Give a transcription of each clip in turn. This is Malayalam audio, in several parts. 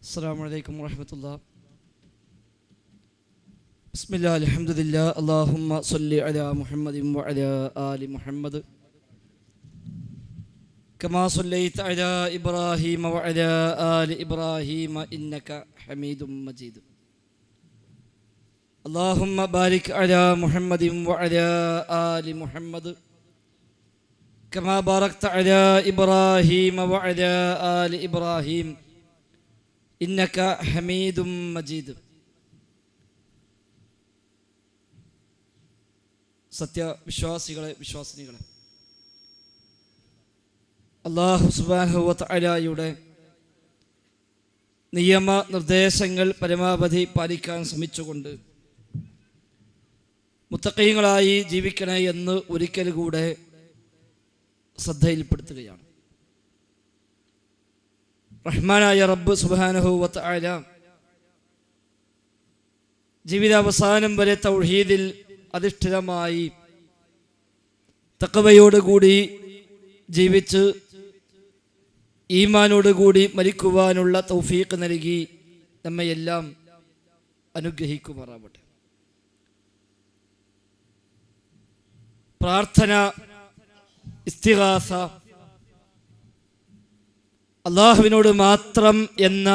السلام عليكم ورحمة الله. بسم الله الحمد لله اللهم صل على محمد وعلى آل محمد كما صليت على إبراهيم وعلى آل إبراهيم إنك حميد مجيد. اللهم بارك على محمد وعلى آل محمد كما باركت على إبراهيم وعلى آل إبراهيم إنك حميد مجيد. സത്യവിശ്വാസികളെ വിശ്വാസിനികളെ, അല്ലാഹു സുബ്ഹാനഹു വ തആലയുടെ നിയമ നിർദ്ദേശങ്ങൾ പരമാവധി പാലിക്കാൻ ശ്രമിച്ചുകൊണ്ട് മുത്തഖീങ്ങളായി ജീവിക്കണേ എന്ന് ഒരിക്കൽ കൂടെ ശ്രദ്ധയിൽപ്പെടുത്തുകയാണ്. റഹ്മാനായ റബ്ബ് സുബ്ഹാനഹു വ തആല ജീവിതാവസാനം വരെ തൗഹീദിൽ അധിഷ്ഠിതമായി തഖ്വയോടുകൂടി ജീവിച്ച് ഈമാനോടുകൂടി മരിക്കുവാനുള്ള തൗഫീഖ് നൽകി നമ്മയെല്ലാം അനുഗ്രഹിക്കുമാറാവട്ടെ. പ്രാർത്ഥന, ഇസ്തിഗാസ, അല്ലാഹുവിനോട് മാത്രം എന്ന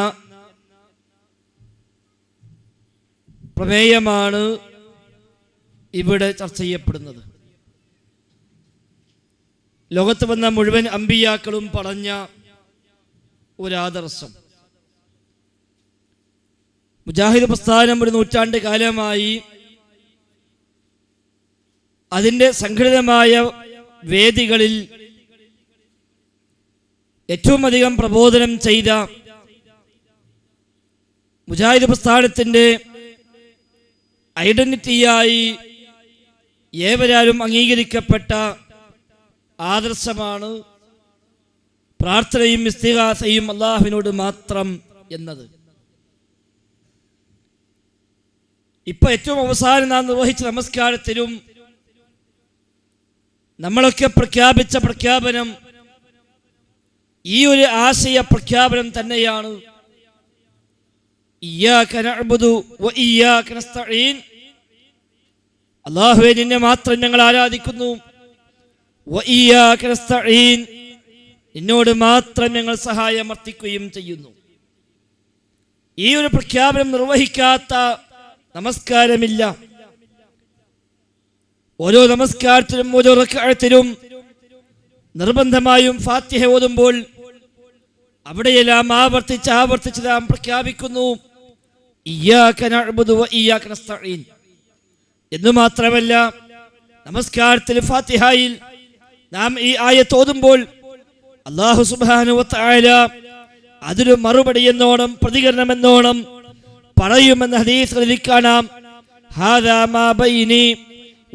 പ്രമേയമാണ് ഇവിടെ ചർച്ച ചെയ്യപ്പെടുന്നത്. ലോകത്ത് വന്ന മുഴുവൻ അമ്പിയാക്കളും പറഞ്ഞ ഒരാദർശം. മുജാഹിദ് പ്രസ്ഥാനം ഒരു നൂറ്റാണ്ട് കാലമായി അതിൻ്റെ സംഘടിതമായ വേദികളിൽ ഏറ്റവും അധികം പ്രബോധനം ചെയ്ത മുജാഹിദ് പ്രസ്ഥാനത്തിൻ്റെ ഐഡന്റിറ്റിയായി ഏവരാലും അംഗീകരിക്കപ്പെട്ട ആദർശമാണ് പ്രാർത്ഥനയും ഇസ്തിഗാസയും അല്ലാഹുവിനോട് മാത്രം എന്നത്. ഇപ്പൊ ഏറ്റവും അവസാനം നാം നിർവഹിച്ച നമസ്കാരത്തിലും നമ്മളൊക്കെ പ്രഖ്യാപിച്ച പ്രഖ്യാപനം ഈ ഒരു ആശയ പ്രഖ്യാപനം തന്നെയാണ്. ഇയ്യാക നഅ്ബുദു വ ഇയ്യാക നസ്തഈൻ, അല്ലാഹുവേ നിന്നെ മാത്രം ഞങ്ങൾ ആരാധിക്കുന്നു, വ ഇയ്യാക നസ്തഈൻ നിന്നോട് മാത്രം ഞങ്ങൾ സഹായം അർത്ഥിക്കുകയും ചെയ്യുന്നു. ഈ ഒരു പ്രഖ്യാപനം നിർവഹിക്കാത്ത നമസ്കാരമില്ല. ഓരോ നമസ്കാരത്തിലും ഓരോ റക്അത്തിലും നിർബന്ധമായും ഫാത്തിഹ ഓതുമ്പോൾ അവിടെയെല്ലാം ആവർത്തിച്ച് നാം പ്രഖ്യാപിക്കുന്നു ഇയ്യാക നഅ്ബുദു വ ഇയ്യാക നസ്തഈൻ എന്ന് മാത്രമല്ല, നമസ്കാരത്തിൽ ഫാത്തിഹയിൽ നാം ഈ ആയത്ത് ഓതുമ്പോൾ അല്ലാഹു സുബ്ഹാനഹു വ തആല അതിന് മറുപടി എന്നോണം, പ്രതികരണം എന്നോണം പറയുമെന്ന ഹദീസുകളിൽ കാണാം. ഹാദാ മാ ബൈനി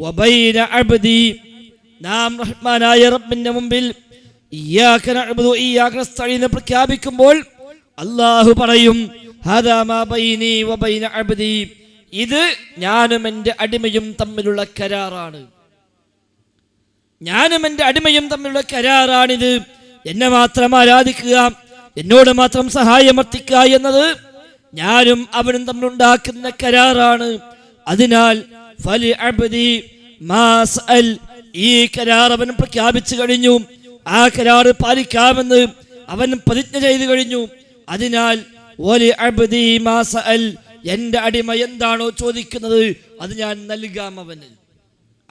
വ ബൈന അബ്ദി, നാം റഹ്മാനായ റബ്ബിന്റെ മുമ്പിൽ ഇയ്യാക നഅ്ബുദു വ ഇയ്യാക നസ്തഈൻ പ്രഖ്യാപിക്കുമ്പോൾ അല്ലാഹു പറയും ഹാദാ മാ ബൈനി വ ബൈന അബ്ദി, ഇത് ഞാനും എൻ്റെ അടിമയും തമ്മിലുള്ള കരാറാണ്. ഞാനും എൻ്റെ അടിമയും തമ്മിലുള്ള കരാറാണിത്. എന്നെ മാത്രം ആരാധിക്കുക, എന്നോട് മാത്രം സഹായമർത്ഥിക്കുക എന്നത് ഞാനും അവനും തമ്മിലുണ്ടാക്കുന്ന കരാറാണ്. അതിനാൽ ഫലി അബ്ദി മാ സഅൽ, ഈ കരാർ അവൻ പ്രഖ്യാപിച്ചു കഴിഞ്ഞു, ആ കരാർ പാലിക്കാമെന്ന് അവൻ പ്രതിജ്ഞ ചെയ്തു കഴിഞ്ഞു. അതിനാൽ വലി അബ്ദി മാ സഅൽ, എൻ്റെ അടിമ എന്താണോ ചോദിക്കുന്നത് അത് ഞാൻ നൽകാം അവന്.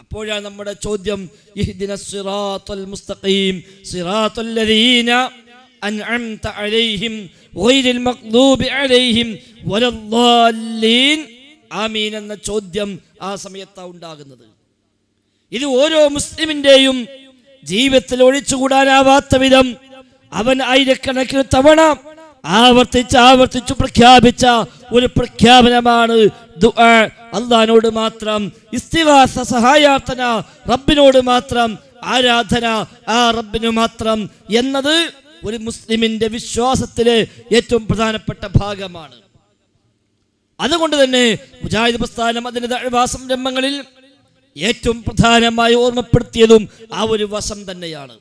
അപ്പോഴാണ് നമ്മുടെ ചോദ്യം ഇഹ്ദിനസ് സിറാത്തൽ മുസ്തഖീം സിറാത്തൽ ലദീന അൻഅംത അലൈഹിം ഗൈറിൽ മഗ്ദൂബി അലൈഹിം വലദ്ദാല്ലീൻ ആമീൻ എന്ന ചോദ്യം ആ സമയത്താണ് ഉണ്ടാകുന്നത്. ഇത് ഓരോ മുസ്ലിമിന്റെയും ജീവിതത്തിൽ ഒഴിച്ചുകൂടാനാവാത്ത വിധം അവൻ ആയിരക്കണക്കിന് തവണ ആവർത്തിച്ചു പ്രഖ്യാപിച്ച ഒരു പ്രഖ്യാപനമാണ് ദുആ, അല്ലാഹുവിനോട് മാത്രം ഇസ്തിഗാസ, സഹായാർത്ഥന റബ്ബിനോട് മാത്രം, ആരാധന ആ റബ്ബിനു മാത്രം എന്നത് ഒരു മുസ്ലിമിന്റെ വിശ്വാസത്തിലെ ഏറ്റവും പ്രധാനപ്പെട്ട ഭാഗമാണ്. അതുകൊണ്ട് തന്നെ മുജാഹിദ് പ്രസ്ഥാനം അതിന്റെ ദഅ്വാ സംരംഭങ്ങളിൽ ഏറ്റവും പ്രധാനമായി ഓർമ്മപ്പെടുത്തിയതും ആ ഒരു വശം തന്നെയാണ്.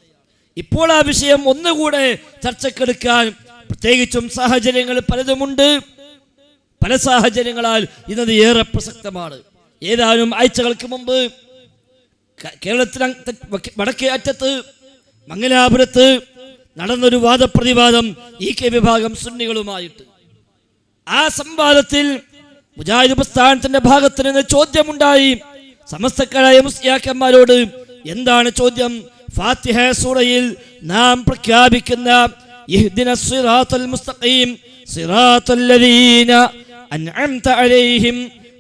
ഇപ്പോൾ ആ വിഷയം ഒന്നുകൂടെ ചർച്ചക്കെടുക്കാൻ പ്രത്യേകിച്ചും സാഹചര്യങ്ങൾ പലതുമുണ്ട്. പല സാഹചര്യങ്ങളാൽ ഇന്നത് ഏറെ പ്രസക്തമാണ്. ഏതാനും ആഴ്ചകൾക്ക് മുമ്പ് കേരളത്തിൽ വടക്കേ അറ്റത്ത് മംഗലാപുരത്ത് നടന്നൊരു വാദപ്രതിവാദം EK വിഭാഗം സുന്നികളുമായിട്ട്. ആ സംവാദത്തിൽ മുജാഹിദ് പ്രസ്ഥാനത്തിന്റെ ഭാഗത്ത് നിന്ന് ചോദ്യമുണ്ടായി. സമസ്തക്കാരായ മുസ്ലിയാക്കന്മാരോട് എന്താണ് ചോദ്യം? ഫാത്തിഹ സൂറയിൽ നാം പ്രഖ്യാപിക്കുന്ന ഇഹ്ദിനസ് സിറാത്തൽ മുസ്തഖീം സിറാത്തൽ ലദീന അൻഅംത അലൈഹിം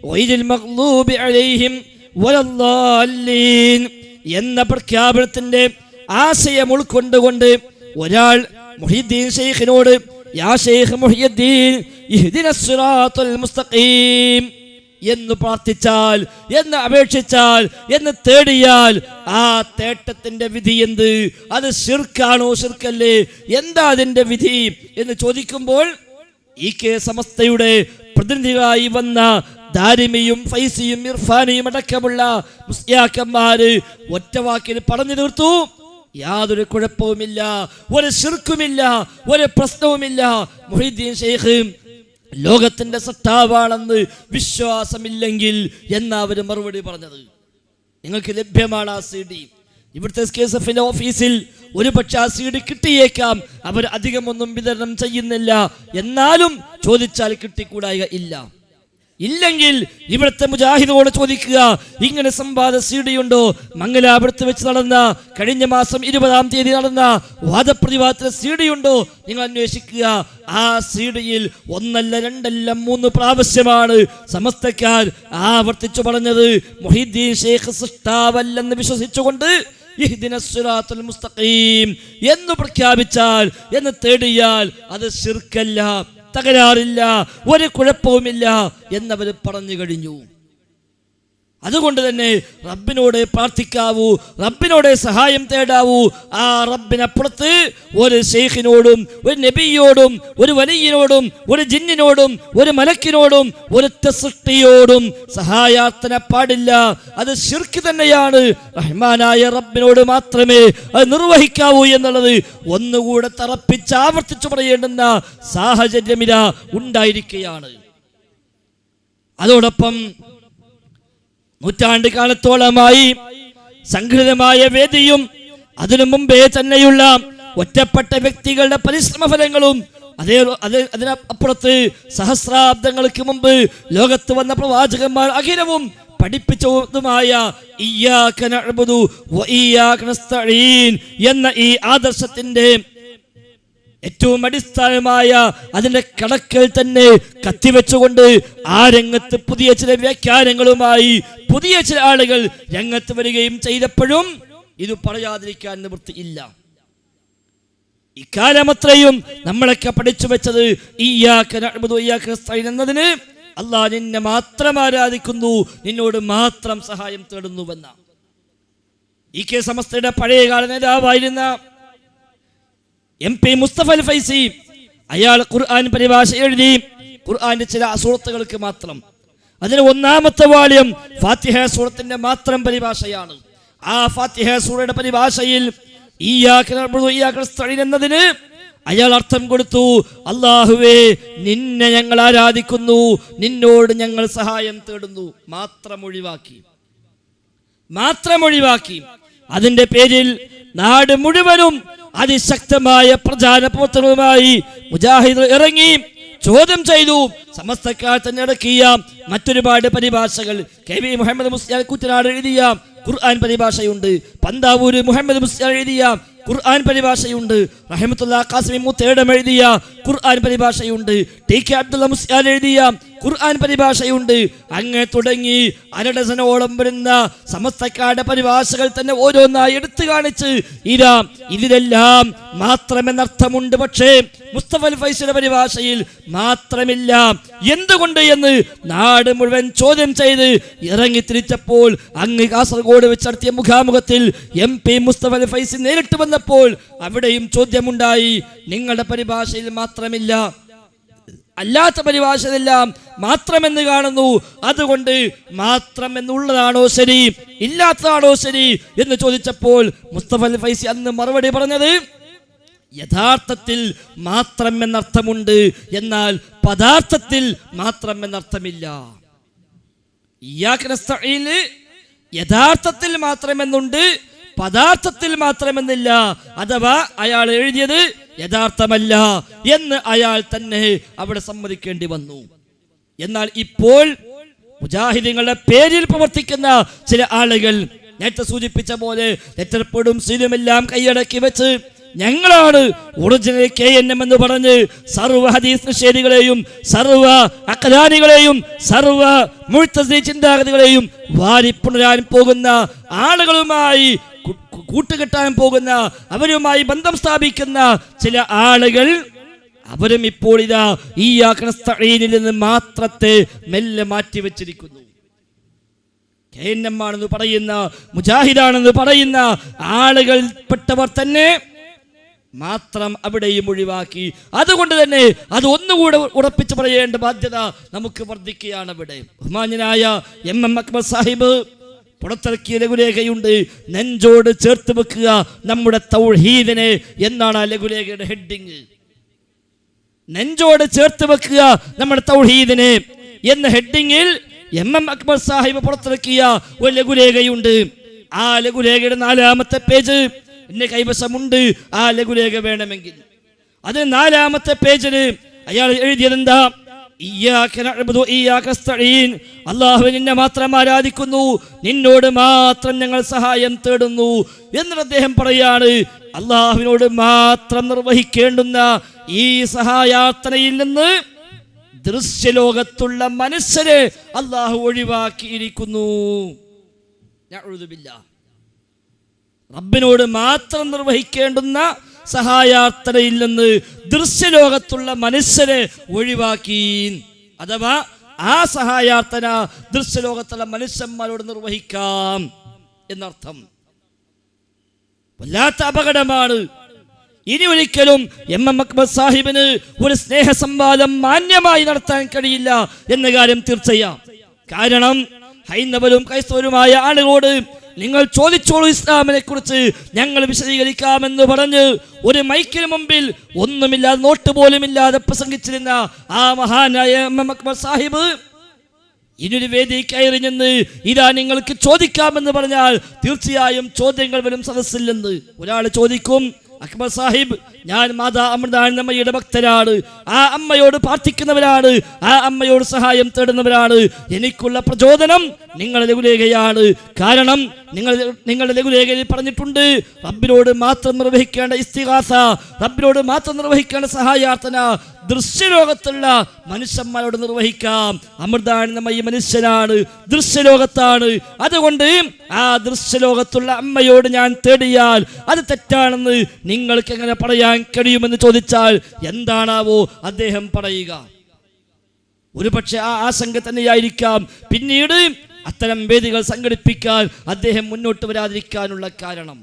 ഗൈറിൽ മഗ്ലൂബി അലൈഹിം വലദ്ദാല്ലീൻ എന്ന പ്രഖ്യാപനത്തിന്റെ ആശയം ഉൾക്കൊണ്ടുകൊണ്ട് ഒരാൾ മുഹ്യിദ്ദീൻ ശൈഖിനോട് യാ ശൈഖ് മുഹ്യിദ്ദീൻ ഇഹ്ദിനസ് സിറാത്തൽ മുസ്തഖീം എന്ന് പ്രാർത്ഥിച്ചാൽ, എന്ന് അപേക്ഷിച്ചാൽ, എന്ന് തേടിയാൽ ആ തേട്ടത്തിന്റെ വിധി എന്ത്? അത് ശിർക്കാണോ ശിർക്കല്ലേ? എന്താ അതിന്റെ വിധി എന്ന് ചോദിക്കുമ്പോൾ EK സമസ്തയുടെ പ്രതിനിധികളായി വന്ന ദാരിമിയും ഫൈസിയും ഇർഫാനിയും അടക്കമുള്ള മുസ്ലിയാക്കന്മാര് ഒറ്റവാക്കിൽ പറഞ്ഞു തീർത്തു, യാതൊരു കുഴപ്പവുമില്ല, ഒരു ശിർക്കുമില്ല, ഒരു പ്രശ്നവുമില്ല. മുഹ്യിദ്ദീൻ ശൈഖ് ലോകത്തിന്റെ സത്താവാണെന്ന് വിശ്വാസമില്ലെങ്കിൽ എന്നാ അവർ മറുപടി പറഞ്ഞത്. നിങ്ങൾക്ക് ലഭ്യമാണ് ആ CD. ഇവിടുത്തെ SKSF ഓഫീസിൽ ഒരു പക്ഷേ ആ CD കിട്ടിയേക്കാം. അവർ അധികമൊന്നും വിതരണം ചെയ്യുന്നില്ല. എന്നാലും ചോദിച്ചാൽ കിട്ടിക്കൂടായ ഇല്ല. ഇല്ലെങ്കിൽ ഇവിടുത്തെ മുജാഹിദോട് ചോദിക്കുക, ഇങ്ങനെ സംവാദ CD ഉണ്ടോ? മംഗലാപുരത്ത് വെച്ച് നടന്ന കഴിഞ്ഞ മാസം 20-ാം തീയതി നടന്ന വാദപ്രതിവാദത്തിലെ CD ഉണ്ടോ? നിങ്ങൾ അന്വേഷിക്കുക. ആ CD-യിൽ 1 അല്ല 2 അല്ല 3 പ്രാവശ്യമാണ് സമസ്തക്കാർ ആവർത്തിച്ചു പറഞ്ഞത് മുഹ്യിദ്ദീൻ ശൈഖ് സൃഷ്ടാവല്ലെന്ന് വിശ്വസിച്ചുകൊണ്ട് ഇഹ്ദിനസ് സിറാത്തൽ മുസ്തഖീം എന്ന് പ്രഖ്യാപിച്ചാൽ, എന്ന് തേടിയാൽ അത് ശിർക്കല്ല, തകരാറില്ല, ഒരു കുഴപ്പവുമില്ല എന്നവർ പറഞ്ഞു കഴിഞ്ഞു. അതുകൊണ്ട് തന്നെ റബ്ബിനോട് പ്രാർത്ഥിക്കാവൂ, റബ്ബിനോട് സഹായം തേടാവൂ. ആ റബ്ബിനപ്പുറത്ത് ഒരു ശൈഖിനോടും ഒരു നബിയോടും ഒരു വലിയനോടും ഒരു ജിന്നിനോടും ഒരു മലക്കിനോടും ഒരു സൃഷ്ടിയോടും സഹായാർത്ഥന പാടില്ല. അത് ശിർക്ക് തന്നെയാണ്. റഹ്മാനായ റബ്ബിനോട് മാത്രമേ അത് നിർവഹിക്കാവൂ എന്നുള്ളത് ഒന്നുകൂടെ തറപ്പിച്ച് ആവർത്തിച്ചു പറയേണ്ടുന്ന സാഹചര്യമില്ല ഉണ്ടായിരിക്കുകയാണ്. അതോടൊപ്പം നൂറ്റാണ്ട് കാലത്തോളമായി സംഘടിതമായ വേദിയും അതിനു മുമ്പേ തന്നെയുള്ള ഒറ്റപ്പെട്ട വ്യക്തികളുടെ പരിശ്രമ ഫലങ്ങളും അതിനപ്പുറത്ത് സഹസ്രാബ്ദങ്ങൾക്ക് മുമ്പ് ലോകത്ത് വന്ന പ്രവാചകന്മാർ അഖിലവും പഠിപ്പിച്ചതുമായ ഇയ്യാക നഅ്ബുദു വ ഇയ്യാക നസ്തഈൻ എന്ന ഈ ആദർശത്തിന്റെ ഏറ്റവും അടിസ്ഥാനമായ അതിന്റെ കടക്കൽ തന്നെ കത്തിവെച്ചുകൊണ്ട് ആ രംഗത്ത് പുതിയ ചില വ്യാഖ്യാനങ്ങളുമായി പുതിയ ചില ആളുകൾ രംഗത്ത് വരികയും ചെയ്തപ്പോഴും ഇത് പറയാതിരിക്കാൻ നിവൃത്തിയില്ല. ഇക്കാലമത്രയും നമ്മളൊക്കെ പഠിച്ചു വെച്ചത് ഇയ്യാക നഅ്ബുദു വ ഇയ്യാക നസ്തഈൻ എന്നതിന് അല്ലാഹ് നിന്നെ മാത്രം ആരാധിക്കുന്നു, നിന്നോട് മാത്രം സഹായം തേടുന്നുവെന്ന. EK സമസ്തയുടെ പഴയകാല നേതാവായിരുന്ന MP മുസ്തഫ അൽ ഫൈസി അയാൾ ഖുർആൻ പരിഭാഷ എഴുതി. ഖുർആന്റെ ചില സൂറത്തുകൾക്ക് മാത്രം. അതിന് 1-ാമത്തെ വാള്യം ഫാത്തിഹ സൂറത്തിന്റെ മാത്രം പരിഭാഷയാണ്. ആ ഫാത്തിഹ സൂറയുടെ പരിഭാഷയിൽ ഇയ്യാക നഅ്ബുദു വ ഇയ്യാക നസ്തഈൻ എന്നതിന് അയാൾ അർത്ഥം കൊടുത്തു, അല്ലാഹുവേ നിന്നെ ഞങ്ങൾ ആരാധിക്കുന്നു, നിന്നോട് ഞങ്ങൾ സഹായം തേടുന്നു. മാത്രം ഒഴിവാക്കി. അതിന്റെ പേരിൽ നാട് മുഴുവനും അതിശക്തമായ പ്രചാരണ പ്രവർത്തനവുമായി മുജാഹിദ് ഇറങ്ങി ചോദ്യം ചെയ്തു. സമസ്തക്കാർ തന്നെ ഇറക്കിയ മറ്റൊരുപാട് പരിഭാഷകൾ KV മുഹമ്മദ് മുസ്ലിയാർ കുറ്റനാട് എഴുതിയ ഖുർആൻ പരിഭാഷയുണ്ട്. പന്താവൂര് മുഹമ്മദ് മുസ്ലിയാർ എഴുതിയ ഖുർആൻ പരിഭാഷയുണ്ട്. റഹ്മത്തുള്ളാഹി ഖാസിമി മുത്തേടം എഴുതിയ ഖുർആൻ പരിഭാഷയുണ്ട്. TK അബ്ദുള്ള മുസ്ലിയാർ എഴുതിയ ഖുർആൻ പരിഭാഷയുണ്ട്. അങ്ങനെ തുടങ്ങി അരഡസനോളം വരുന്ന സമസ്തക്കാരുടെ പരിഭാഷകൾ തന്നെ ഓരോന്നായി എടുത്തു കാണിച്ച് ഇതിലെല്ലാം മാത്രമെന്നർത്ഥമുണ്ട്. പക്ഷേ മുസ്തഫ അൽ ഫൈസിയുടെ പരിഭാഷയിൽ മാത്രമില്ല. എന്തുകൊണ്ട് എന്ന് നാട് മുഴുവൻ ചോദ്യം ചെയ്ത് ഇറങ്ങി തിരിച്ചപ്പോൾ അങ്ങ് കാസർഗോഡ് വെച്ച് നടത്തിയ മുഖാമുഖത്തിൽ MP മുസ്തഫ അൽ ഫൈസി നേരിട്ട് വന്നപ്പോൾ അവിടെയും ചോദ്യമുണ്ടായി. നിങ്ങളുടെ പരിഭാഷയിൽ മാത്രമില്ല, അല്ലാത്ത പരിഭാഷയെല്ലാം മാത്രമെന്ന് കാണുന്നു, അതുകൊണ്ട് മാത്രം എന്നുള്ളതാണോ ശരി, ഇല്ലാത്തതാണോ ശരി എന്ന് ചോദിച്ചപ്പോൾ മുസ്തഫ അൽ ഫൈസി അന്ന് മറുപടി പറഞ്ഞത്, യഥാർത്ഥത്തിൽ മാത്രം എന്നർത്ഥമുണ്ട്, എന്നാൽ പദാർത്ഥത്തിൽ മാത്രം എന്നർത്ഥമില്ല. ഇയ്യാക നസ്തഈൻ യഥാർത്ഥത്തിൽ മാത്രമെന്നുണ്ട്, പദാർത്ഥത്തിൽ മാത്രമെന്നില്ല. അഥവാ അയാൾ എഴുതിയത് യഥാർത്ഥമല്ല എന്ന് അയാൾ തന്നെ അവിടെ സമ്മതിക്കേണ്ടി വന്നു. എന്നാൽ ഇപ്പോൾ മുജാഹിദീങ്ങളുടെ പേരിൽ പ്രവർത്തിക്കുന്ന ചില ആളുകൾ നേരത്തെ സൂചിപ്പിച്ച പോലെ ലെറ്റർപേഡും സീലുമെല്ലാം കൈയടക്കി വെച്ച് ഞങ്ങളാണ് ഒറിജിനൽ KNM എന്ന് പറഞ്ഞ് സർവ്വ ഹദീസ് നിഷേധികളെയും സർവ്വ അഖ്ലാനികളെയും സർവ്വ മുഅ്തസിലി ചിന്താഗതികളെയും വാരിപ്പുണരാൻ പോകുന്ന ആളുകളുമായി കൂട്ടുകെട്ടാൻ പോകുന്ന, അവരുമായി ബന്ധം സ്ഥാപിക്കുന്ന ചില ആളുകൾ, അവരും ഇപ്പോൾ ഇതാ ഇയ്യാക നസ്തഈനിൽ നിന്ന് മാത്രത്തെ മെല്ലെ മാറ്റിവെച്ചിരിക്കുന്നു. KNM ആണെന്ന് പറയുന്ന, മുജാഹിദാണെന്ന് പറയുന്ന ആളുകൾപ്പെട്ടവർ തന്നെ മാത്രം അവിടെയും ഒഴിവാക്കി. അതുകൊണ്ട് തന്നെ അത് ഒന്നുകൂടെ ഉറപ്പിച്ച് പറയേണ്ട ബാധ്യത നമുക്ക് വർദ്ധിക്കുകയാണ്. അവിടെ ബഹുമാന്യനായ MM അക്ബർ സാഹിബ് പുറത്തിറക്കിയ ലഘുലേഖയുണ്ട്, നെഞ്ചോട് ചേർത്ത് വെക്കുക നമ്മുടെ തൗഹീദിനെ എന്നാണ് ആ ലഘുലേഖയുടെ ഹെഡിങ്. നെഞ്ചോട് ചേർത്ത് വെക്കുക നമ്മുടെ തൗഹീദിനെ എന്ന ഹെഡിങ്ങിൽ MM അക്ബർ സാഹിബ് പുറത്തിറക്കിയ ഒരു ലഘുലേഖയുണ്ട്. ആ ലഘുലേഖയുടെ 4-ാമത്തെ പേജ് എന്റെ കൈവശമുണ്ട്. ആ ലഘുലേഖ വേണമെങ്കിൽ അത് 4-ാമത്തെ പേജിൽ അയാൾ എഴുതിയതെന്താ? ഇയ്യാക നഅ്ബുദു ഇയ്യാക നസ്തഈൻ, അല്ലാഹുവേ നിന്നെ മാത്രം ആരാധിക്കുന്നു, നിന്നോട് മാത്രം ഞങ്ങൾ സഹായം തേടുന്നു എന്നിട്ട് അദ്ദേഹം പറയാണ്, അല്ലാഹുവിനോട് മാത്രം നിർവഹിക്കേണ്ടുന്ന ഈ സഹായാർത്ഥനയിൽ നിന്ന് ദൃശ്യലോകത്തുള്ള മനുഷ്യരെ അല്ലാഹു ഒഴിവാക്കിയിരിക്കുന്നു. നഅൂദു ബില്ലാഹ്. റബ്ബിനോട് മാത്രം നിർവഹിക്കേണ്ടുന്ന സഹായാർത്ഥനയിൽ നിന്ന് ദൃശ്യലോകത്തുള്ള മനുഷ്യരെ ഒഴിവാക്കി. അഥവാ ആ സഹായാർത്ഥന ദൃശ്യലോകത്തുള്ള മനുഷ്യന്മാരോട് നിർവഹിക്കാം എന്നർത്ഥം. വല്ലാത്ത അപകടമാണ്. ഇനി ഒരിക്കലും MM അക്ബർ സാഹിബിന് ഒരു സ്നേഹ സംവാദം മാന്യമായി നടത്താൻ കഴിയില്ല എന്ന കാര്യം തീർച്ചയായും. കാരണം ഹൈന്ദവരും ക്രൈസ്തവരുമായ ആളുകളോട് നിങ്ങൾ ചോദിച്ചോളൂ ഇസ്ലാമിനെ കുറിച്ച്, ഞങ്ങൾ വിശദീകരിക്കാമെന്ന് പറഞ്ഞ് ഒരു മൈക്കിന് മുമ്പിൽ ഒന്നുമില്ലാതെ, നോട്ട് പോലും ഇല്ലാതെ പ്രസംഗിച്ചിരുന്ന ആ മഹാനായ MM അക്ബർ സാഹിബ് ഇനിയൊരു വേദി കയറി നിന്ന് ഇതാ നിങ്ങൾക്ക് ചോദിക്കാമെന്ന് പറഞ്ഞാൽ തീർച്ചയായും ചോദ്യങ്ങൾ വരും സദസ്സിൽ നിന്ന്. ഒരാൾ ചോദിക്കും, അക്ബർ സാഹിബ്, ഞാൻ മാതാ അമൃതാനന്ദമയ്യയുടെ ഭക്തരാണ്, ആ അമ്മയോട് പ്രാർത്ഥിക്കുന്നവരാണ്, ആ അമ്മയോട് സഹായം തേടുന്നവരാണ്, എനിക്കുള്ള പ്രചോദനം നിങ്ങളുടെ ലഘുലേഖയാണ്. കാരണം നിങ്ങളുടെ ലഘുലേഖയിൽ പറഞ്ഞിട്ടുണ്ട് റബ്ബിനോട് മാത്രം നിർവഹിക്കേണ്ട ഇസ്തിഗാസ, റബ്ബിനോട് മാത്രം നിർവഹിക്കേണ്ട സഹായാർത്ഥന ദൃശ്യലോകത്തുള്ള മനുഷ്യന്മാരോട് നിർവഹിക്കാം. അമൃതാനന്ദമയ്യ മനുഷ്യനാണ്, ദൃശ്യലോകത്താണ്. അതുകൊണ്ട് ആ ദൃശ്യലോകത്തുള്ള അമ്മയോട് ഞാൻ തേടിയാൽ അത് തെറ്റാണെന്ന് നിങ്ങൾക്ക് എങ്ങനെ പറയാൻ കഴിയുമെന്ന് ചോദിച്ചാൽ എന്താണാവോ അദ്ദേഹം പറയുക? ഒരുപക്ഷെ ആ ആശങ്ക തന്നെയായിരിക്കാം പിന്നീട് അത്തരം വേദികൾ സംഘടിപ്പിക്കാൻ അദ്ദേഹം മുന്നോട്ട് വരാതിരിക്കാനുള്ള കാരണം.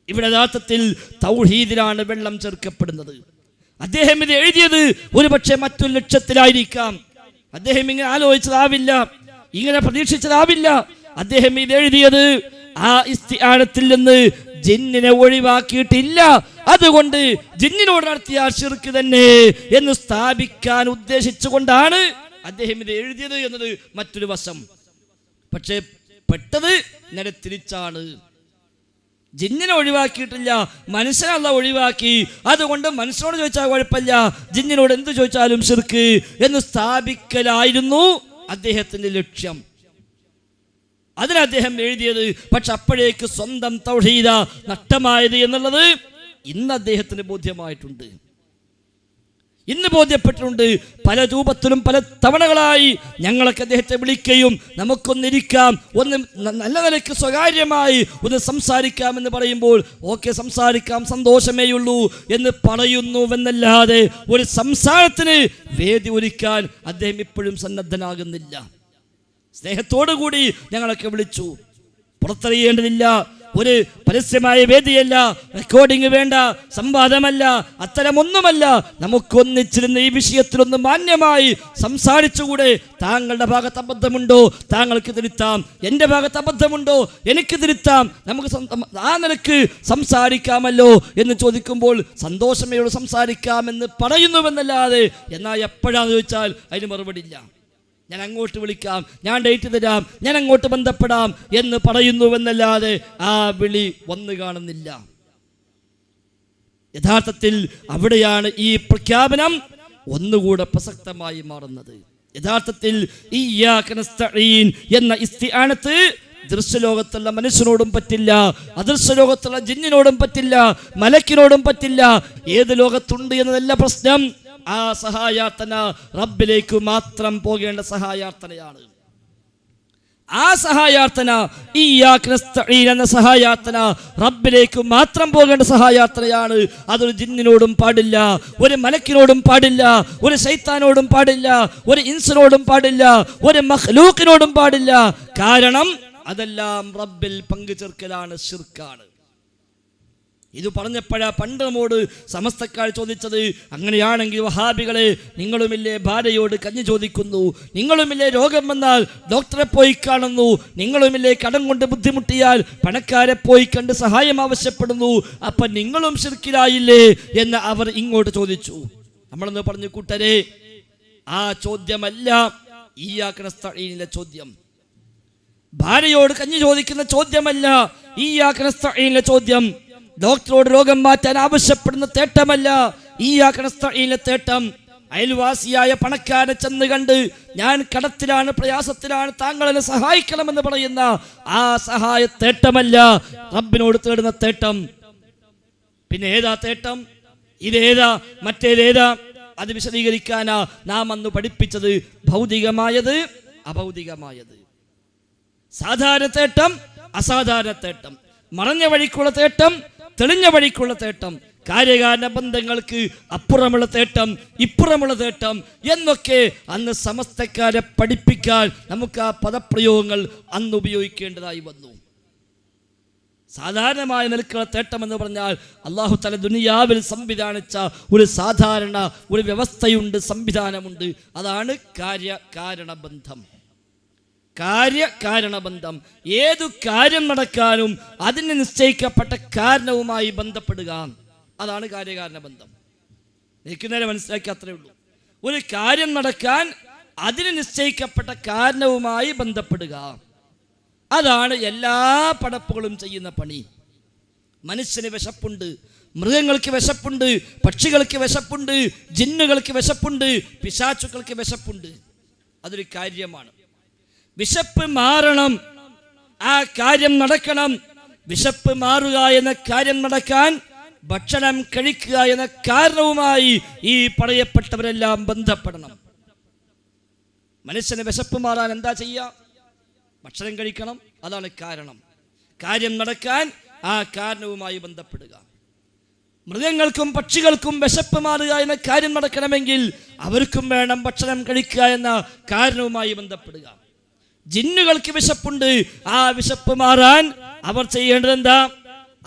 ഇവിടെ യഥാർത്ഥത്തിൽ തൗഹീദിലാണ് വെള്ളം ചേർക്കപ്പെടുന്നത്. അദ്ദേഹം ഇത് എഴുതിയത് ഒരുപക്ഷെ മറ്റൊരു ലക്ഷ്യത്തിലായിരിക്കാം. അദ്ദേഹം ഇങ്ങനെ ആലോചിച്ചതാവില്ല, ഇങ്ങനെ പ്രതീക്ഷിച്ചതാവില്ല. അദ്ദേഹം ഇത് എഴുതിയത് ആ ഇസ്തിആനത്തിൽ നിന്ന് ജിന്നിനെ ഒഴിവാക്കിയിട്ടില്ല, അതുകൊണ്ട് ജിന്നിനോട് നടത്തിയ ശിർക്ക് തന്നെ എന്ന് സ്ഥാപിക്കാൻ ഉദ്ദേശിച്ചുകൊണ്ടാണ് അദ്ദേഹം ഇത് എഴുതിയത് എന്നത് മറ്റൊരു വശം. പക്ഷേ പെട്ടത് നേരെ തിരിച്ചാണ്. ജിന്നിനെ ഒഴിവാക്കിയിട്ടില്ല, മനുഷ്യനെ അല്ലാഹു ഒഴിവാക്കി, അതുകൊണ്ട് മനുഷ്യനോട് ചോദിച്ചാൽ കുഴപ്പമില്ല, ജിന്നിനോട് എന്ത് ചോദിച്ചാലും ശിർക്ക് എന്ന് സ്ഥാപിക്കലായിരുന്നു അദ്ദേഹത്തിന്റെ ലക്ഷ്യം. അതിന് അദ്ദേഹം എഴുതിയത്. പക്ഷെ അപ്പോഴേക്ക് സ്വന്തം തൗഹീദ നഷ്ടമായത് എന്നുള്ളത് ഇന്ന് അദ്ദേഹത്തിന് ബോധ്യമായിട്ടുണ്ട്, ഇന്ന് ബോധ്യപ്പെട്ടിട്ടുണ്ട്. പല രൂപത്തിലും പല തവണകളായി ഞങ്ങളൊക്കെ അദ്ദേഹത്തെ വിളിക്കുകയും നമുക്കൊന്നിരിക്കാം, ഒന്ന് നല്ല നിലയ്ക്ക് സ്വകാര്യമായി ഒന്ന് സംസാരിക്കാമെന്ന് പറയുമ്പോൾ ഓക്കെ സംസാരിക്കാം, സന്തോഷമേയുള്ളൂ എന്ന് പറയുന്നുവെന്നല്ലാതെ ഒരു സംസാരത്തിന് വേദി ഒരുക്കാൻ അദ്ദേഹം ഇപ്പോഴും സന്നദ്ധനാകുന്നില്ല. സ്നേഹത്തോടു കൂടി ഞങ്ങളൊക്കെ വിളിച്ചു, പുറത്തറിയേണ്ടതില്ല, ഒരു പരസ്യമായ വേദിയല്ല, റെക്കോർഡിംഗ് വേണ്ട, സംവാദമല്ല, അത്തരമൊന്നുമല്ല. നമുക്കൊന്നിച്ചിരുന്ന് ഈ വിഷയത്തിലൊന്ന് മാന്യമായി സംസാരിച്ചുകൂടെ? താങ്കളുടെ ഭാഗത്ത് അബദ്ധമുണ്ടോ? താങ്കൾക്ക് തിരുത്താം. എൻ്റെ ഭാഗത്ത് അബദ്ധമുണ്ടോ? എനിക്ക് തിരുത്താം. നമുക്ക് ആ നിലക്ക് സംസാരിക്കാമല്ലോ എന്ന് ചോദിക്കുമ്പോൾ സന്തോഷമയോട് സംസാരിക്കാമെന്ന് പറയുന്നുവെന്നല്ലാതെ എന്നാൽ എപ്പോഴാന്ന് ചോദിച്ചാൽ അതിന് മറുപടി ഇല്ല. ഞാൻ അങ്ങോട്ട് വിളിക്കാം, ഞാൻ ഡേറ്റ് തരാം, ഞാൻ അങ്ങോട്ട് ബന്ധപ്പെടാം എന്ന് പറയുന്നുവെന്നല്ലാതെ ആ വിളി വന്നു കാണുന്നില്ല. യഥാർത്ഥത്തിൽ അവിടെയാണ് ഈ പ്രഖ്യാപനം ഒന്നുകൂടെ പ്രസക്തമായി മാറുന്നത്. യഥാർത്ഥത്തിൽ ഇയ്യാക നസ്തഈൻ എന്ന ഇസ്തിആനത്ത് ദൃശ്യലോകത്തുള്ള മനുഷ്യനോടും പറ്റില്ല, അദൃശ്യലോകത്തുള്ള ജിന്നിനോടും പറ്റില്ല, മലക്കിനോടും പറ്റില്ല. ഏത് ലോകത്തുണ്ട് എന്നതല്ല പ്രശ്നം. ആ സഹായാർത്ഥന റബ്ബിലേക്ക് മാത്രം പോകേണ്ട സഹായാർത്ഥനയാണ്. ആ സഹായാർത്ഥന ഇയ്യാക നസ്തഈൻ എന്ന സഹായാർത്ഥന റബ്ബിലേക്ക് മാത്രം പോകേണ്ട സഹായാർത്ഥനയാണ്. അതൊരു ജിന്നിനോടും പാടില്ല, ഒരു മലക്കിനോടും പാടില്ല, ഒരു ശൈത്താനോടും പാടില്ല, ഒരു ഇൻസിനോടും പാടില്ല, ഒരു മഖ്ലൂഖിനോടും പാടില്ല. കാരണം അതെല്ലാം റബ്ബിൽ പങ്കു ചേർക്കലാണ്, ശിർക്കാണ്. ഇത് പറഞ്ഞപ്പോഴാ പണ്ട് നമ്മോട് സമസ്തക്കാർ ചോദിച്ചത്, അങ്ങനെയാണെങ്കിൽ വഹാബികളെ നിങ്ങളുമില്ലേ ഭാര്യയോട് കഞ്ഞി ചോദിക്കുന്നു, നിങ്ങളുമില്ലേ രോഗം വന്നാൽ ഡോക്ടറെ പോയി കാണുന്നു, നിങ്ങളുമില്ലേ കടം കൊണ്ട് ബുദ്ധിമുട്ടിയാൽ പണക്കാരെ പോയി കണ്ട് സഹായം ആവശ്യപ്പെടുന്നു, അപ്പം നിങ്ങളും ശിർക്കിലായില്ലേ എന്ന് അവർ ഇങ്ങോട്ട് ചോദിച്ചു. നമ്മളെന്ന് പറഞ്ഞു, കൂട്ടരെ, ആ ചോദ്യമല്ല ഇയ്യാക നസ്തഈനിലെ ചോദ്യം. ഭാര്യയോട് കഞ്ഞി ചോദിക്കുന്ന ചോദ്യമല്ല ഇയ്യാക നസ്തഈനിലെ ചോദ്യം. ഡോക്ടറോട് രോഗം മാറ്റാൻ ആവശ്യപ്പെടുന്ന തേട്ടമല്ല ഇയ്യാക നസ്തഈനിലെ തേട്ടം. അയൽവാസിയായ പണക്കാരനെ ചെന്ന് കണ്ട് ഞാൻ കടത്തിലാണ്, പ്രയാസത്തിലാണ്, താങ്കളെ സഹായിക്കണമെന്ന് പറയുന്ന ആ സഹായ തേട്ടമല്ല റബ്ബിനോട് തേടുന്ന തേട്ടം. പിന്നെ ഏതാ തേട്ടം? ഇതേതാ, മറ്റേതേതാ? അത് വിശദീകരിക്കാനാ നാം അന്ന് പഠിപ്പിച്ചത് ഭൗതികമായത്, അഭൗതികമായത്. സാധാരണ തേട്ടം, അസാധാരണ തേട്ടം, മറഞ്ഞ വഴിക്കുള്ള തേട്ടം, തെളിഞ്ഞ വഴിക്കുള്ള തേട്ടം, കാര്യകാരണ ബന്ധങ്ങൾക്ക് അപ്പുറമുള്ള തേട്ടം, ഇപ്പുറമുള്ള തേട്ടം എന്നൊക്കെ അന്ന് സമസ്തക്കാരെ പഠിപ്പിക്കാൻ നമുക്ക് ആ പദപ്രയോഗങ്ങൾ അന്ന് ഉപയോഗിക്കേണ്ടതായി വന്നു. സാധാരണമായ നിലക്കുള്ള തേട്ടം എന്ന് പറഞ്ഞാൽ അല്ലാഹു തആല ദുനിയാവിൽ സംവിധാനിച്ച ഒരു സാധാരണ ഒരു വ്യവസ്ഥയുണ്ട്, സംവിധാനമുണ്ട്. അതാണ് കാര്യകാരണബന്ധം. കാര്യകാരണബന്ധം. ഏതു കാര്യം നടക്കാനും അതിന് നിശ്ചയിക്കപ്പെട്ട കാരണവുമായി ബന്ധപ്പെടുക, അതാണ് കാര്യകാരണബന്ധം. എനിക്ക് നേരെ മനസ്സിലാക്കി, അത്രേ ഉള്ളൂ. ഒരു കാര്യം നടക്കാൻ അതിന് നിശ്ചയിക്കപ്പെട്ട കാരണവുമായി ബന്ധപ്പെടുക, അതാണ് എല്ലാ പടപ്പുകളും ചെയ്യുന്ന പണി. മനുഷ്യന് വിശപ്പുണ്ട്, മൃഗങ്ങൾക്ക് വിശപ്പുണ്ട്, പക്ഷികൾക്ക് വിശപ്പുണ്ട്, ജിന്നുകൾക്ക് വിശപ്പുണ്ട്, പിശാചുക്കൾക്ക് വിശപ്പുണ്ട്. അതൊരു കാര്യമാണ്. വിശപ്പ് മാറണം, ആ കാര്യം നടക്കണം. വിശപ്പ് മാറുക എന്ന കാര്യം നടക്കാൻ ഭക്ഷണം കഴിക്കുക എന്ന കാരണവുമായി ഈ പറയപ്പെട്ടവരെല്ലാം ബന്ധപ്പെടണം. മനുഷ്യന് വിശപ്പ് മാറാൻ എന്താ ചെയ്യുക? ഭക്ഷണം കഴിക്കണം, അതാണ് കാരണം. കാര്യം നടക്കാൻ ആ കാരണവുമായി ബന്ധപ്പെടുക. മൃഗങ്ങൾക്കും പക്ഷികൾക്കും വിശപ്പ് മാറുക എന്ന കാര്യം നടക്കണമെങ്കിൽ അവർക്കും വേണം ഭക്ഷണം കഴിക്കുക എന്ന കാരണവുമായി ബന്ധപ്പെടുക. ജിന്നുകൾക്ക് വിശപ്പുണ്ട്, ആ വിശപ്പ് മാറാൻ അവർ ചെയ്യേണ്ടത് എന്താ?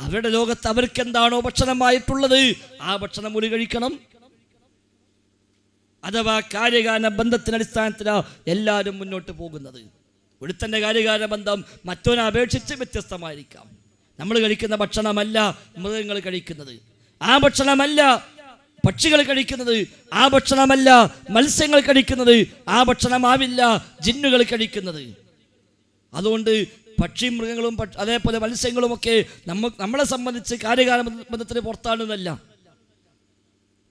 അവരുടെ ലോകത്ത് അവർക്ക് എന്താണോ ഭക്ഷണമായിട്ടുള്ളത് ആ ഭക്ഷണം ഒരു കഴിക്കണം. അഥവാ കാര്യകാരണ ബന്ധത്തിന്റെ അടിസ്ഥാനത്തിലാണ് എല്ലാവരും മുന്നോട്ട് പോകുന്നത്. ഒരുത്തൻ്റെ കാര്യകാരണ ബന്ധം മറ്റൊനെ അപേക്ഷിച്ച് വ്യത്യസ്തമായിരിക്കാം. നമ്മൾ കഴിക്കുന്ന ഭക്ഷണമല്ല മൃഗങ്ങൾ കഴിക്കുന്നത്, ആ ഭക്ഷണമല്ല പക്ഷികൾ കഴിക്കുന്നത്, ആ ഭക്ഷണമല്ല മത്സ്യങ്ങൾ കഴിക്കുന്നത്, ആ ഭക്ഷണമാവില്ല ജിന്നുകൾ കഴിക്കുന്നത്. അതുകൊണ്ട് പക്ഷി മൃഗങ്ങളും അതേപോലെ മത്സ്യങ്ങളുമൊക്കെ നമ്മളെ സംബന്ധിച്ച് കാര്യകാരണ ബന്ധത്തിന് പുറത്താണെന്നല്ല.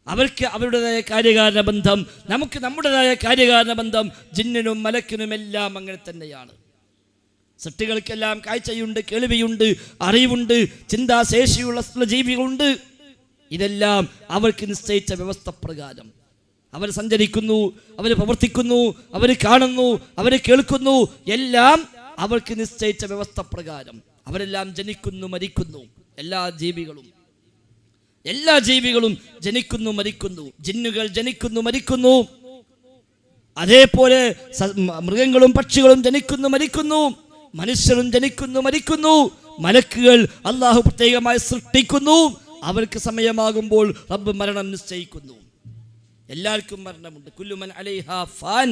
അവർക്ക് അവരുടേതായ കാര്യകാരണ ബന്ധം, നമുക്ക് നമ്മുടേതായ കാര്യകാരണ ബന്ധം. ജിന്നിനും മലക്കിനുമെല്ലാം അങ്ങനെ തന്നെയാണ്. സൃഷ്ടികൾക്കെല്ലാം കാഴ്ചയുണ്ട്, കേൾവിയുണ്ട്, അറിവുണ്ട്, ചിന്താശേഷിയുള്ള ജീവികളുണ്ട്. ഇതെല്ലാം അവർക്ക് നിശ്ചയിച്ച വ്യവസ്ഥ പ്രകാരം അവർ സഞ്ചരിക്കുന്നു, അവർ പ്രവർത്തിക്കുന്നു, അവർ കാണുന്നു, അവർ കേൾക്കുന്നു. എല്ലാം അവർക്ക് നിശ്ചയിച്ച വ്യവസ്ഥ പ്രകാരം അവരെല്ലാം ജനിക്കുന്നു, മരിക്കുന്നു. എല്ലാ ജീവികളും ജനിക്കുന്നു, മരിക്കുന്നു. ജിന്നുകൾ ജനിക്കുന്നു, മരിക്കുന്നു. അതേപോലെ മൃഗങ്ങളും പക്ഷികളും ജനിക്കുന്നു, മരിക്കുന്നു. മനുഷ്യരും ജനിക്കുന്നു, മരിക്കുന്നു. മലക്കുകൾ അള്ളാഹു പ്രത്യേകമായി സൃഷ്ടിക്കുന്നു. അവർക്ക് സമയമാകുമ്പോൾ റബ്ബ് മരണം നിശ്ചയിക്കുന്നു. എല്ലാവർക്കും മരണമുണ്ട്. കുല്ലു മൻ അലൈഹാ ഫാൻ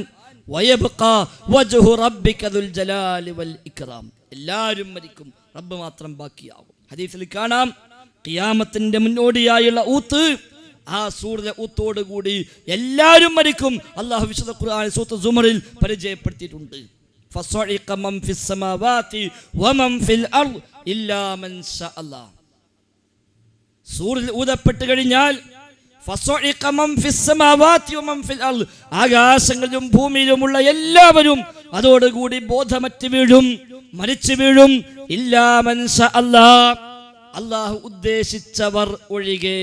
വയബ്ഖാ വജ്ഹു റബ്ബിക ദുൽ ജലാലി വൽ ഇക്റാം. എല്ലാവരും മരിക്കും, റബ്ബ് മാത്രം ബാക്കിയാകും. ഹദീസിൽ കാണാം, ഖിയാമത്തിന്റെ മുന്നോടിയായുള്ള ഊത്ത്, ആ സൂറിലെ ഊത്തോട് കൂടി എല്ലാവരും മരിക്കും. അള്ളാഹു വിശുദ്ധ ഖുർആൻ സൂറത്ത് സുമറിൽ പരിചയപ്പെടുത്തിയിട്ടുണ്ട്. ഫസ്വഇഖ മൻ ഫിസ് സമാവാതി വമൻ ഫിൽ അർദ് ഇല്ലാ മൻ ശാ അല്ലാഹ്. സൂറിൽ ഊതപ്പെട്ട് കഴിഞ്ഞാൽ ഫസ്വഇഖ മൻ ഫിസ് സമാവാതി വമൻ ഫിൽ അർദ്, ആകാശങ്ങളിലും ഭൂമിയിലുമുള്ള എല്ലാവരും അതോടുകൂടി ബോധമറ്റ് വീഴും, മരിച്ചു വീഴും. ഇല്ലാ മൻ ശാ അല്ലാഹ്, അള്ളാഹു ഉദ്ദേശിച്ചവർ ഒഴികെ.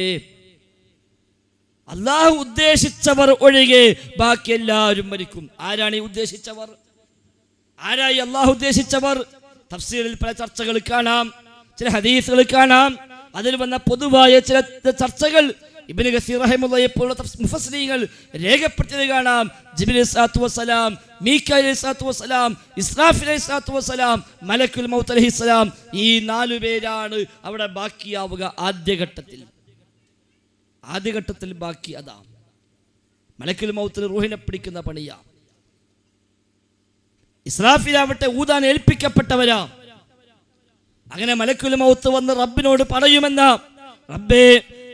അള്ളാഹു ഉദ്ദേശിച്ചവർ ഒഴികെ ബാക്കി എല്ലാവരും മരിക്കും. ആരാണ് ഈ ഉദ്ദേശിച്ചവർ? ആരായി അള്ളാഹു ഉദ്ദേശിച്ചവർ? തഫ്സീറിൽ പല ചർച്ചകൾ കാണാം, ചില ഹദീസുകൾ കാണാം. അതിൽ വന്ന പൊതുവായ ചില ചർച്ചകൾ ഇബ്നു കസീർ റഹിമഹുല്ലാഹി പോലുള്ള മുഫസ്സിരീങ്ങൾ രേഖപ്പെടുത്തിയത് കാണാം. ജിബ്രീൽ അലൈഹിസ്സലാത്തു വസ്സലാം, മീകായിൽ അലൈഹിസ്സലാത്തു വസ്സലാം, ഇസ്രാഫീൽ അലൈഹിസ്സലാത്തു വസ്സലാം, മലക്കുൽ മൗത്ത് അലൈഹിസ്സലാം, ഈ 4 പേരാണ് അവിടെ ബാക്കിയാവുക. ആദ്യഘട്ടത്തിൽ ബാക്കി അതാ. മലക്കുൽ മൗത്തിൽ റൂഹിനെ പിടിക്കുന്ന പണിയാ. ഇസ്രാഫീലാവട്ടെ ഊതാൻ ഏൽപ്പിക്കപ്പെട്ടവരാ. അങ്ങനെ മലക്കുൽ മൗത്ത് വന്ന് റബ്ബിനോട് പറയുമെന്ന, റബ്ബേ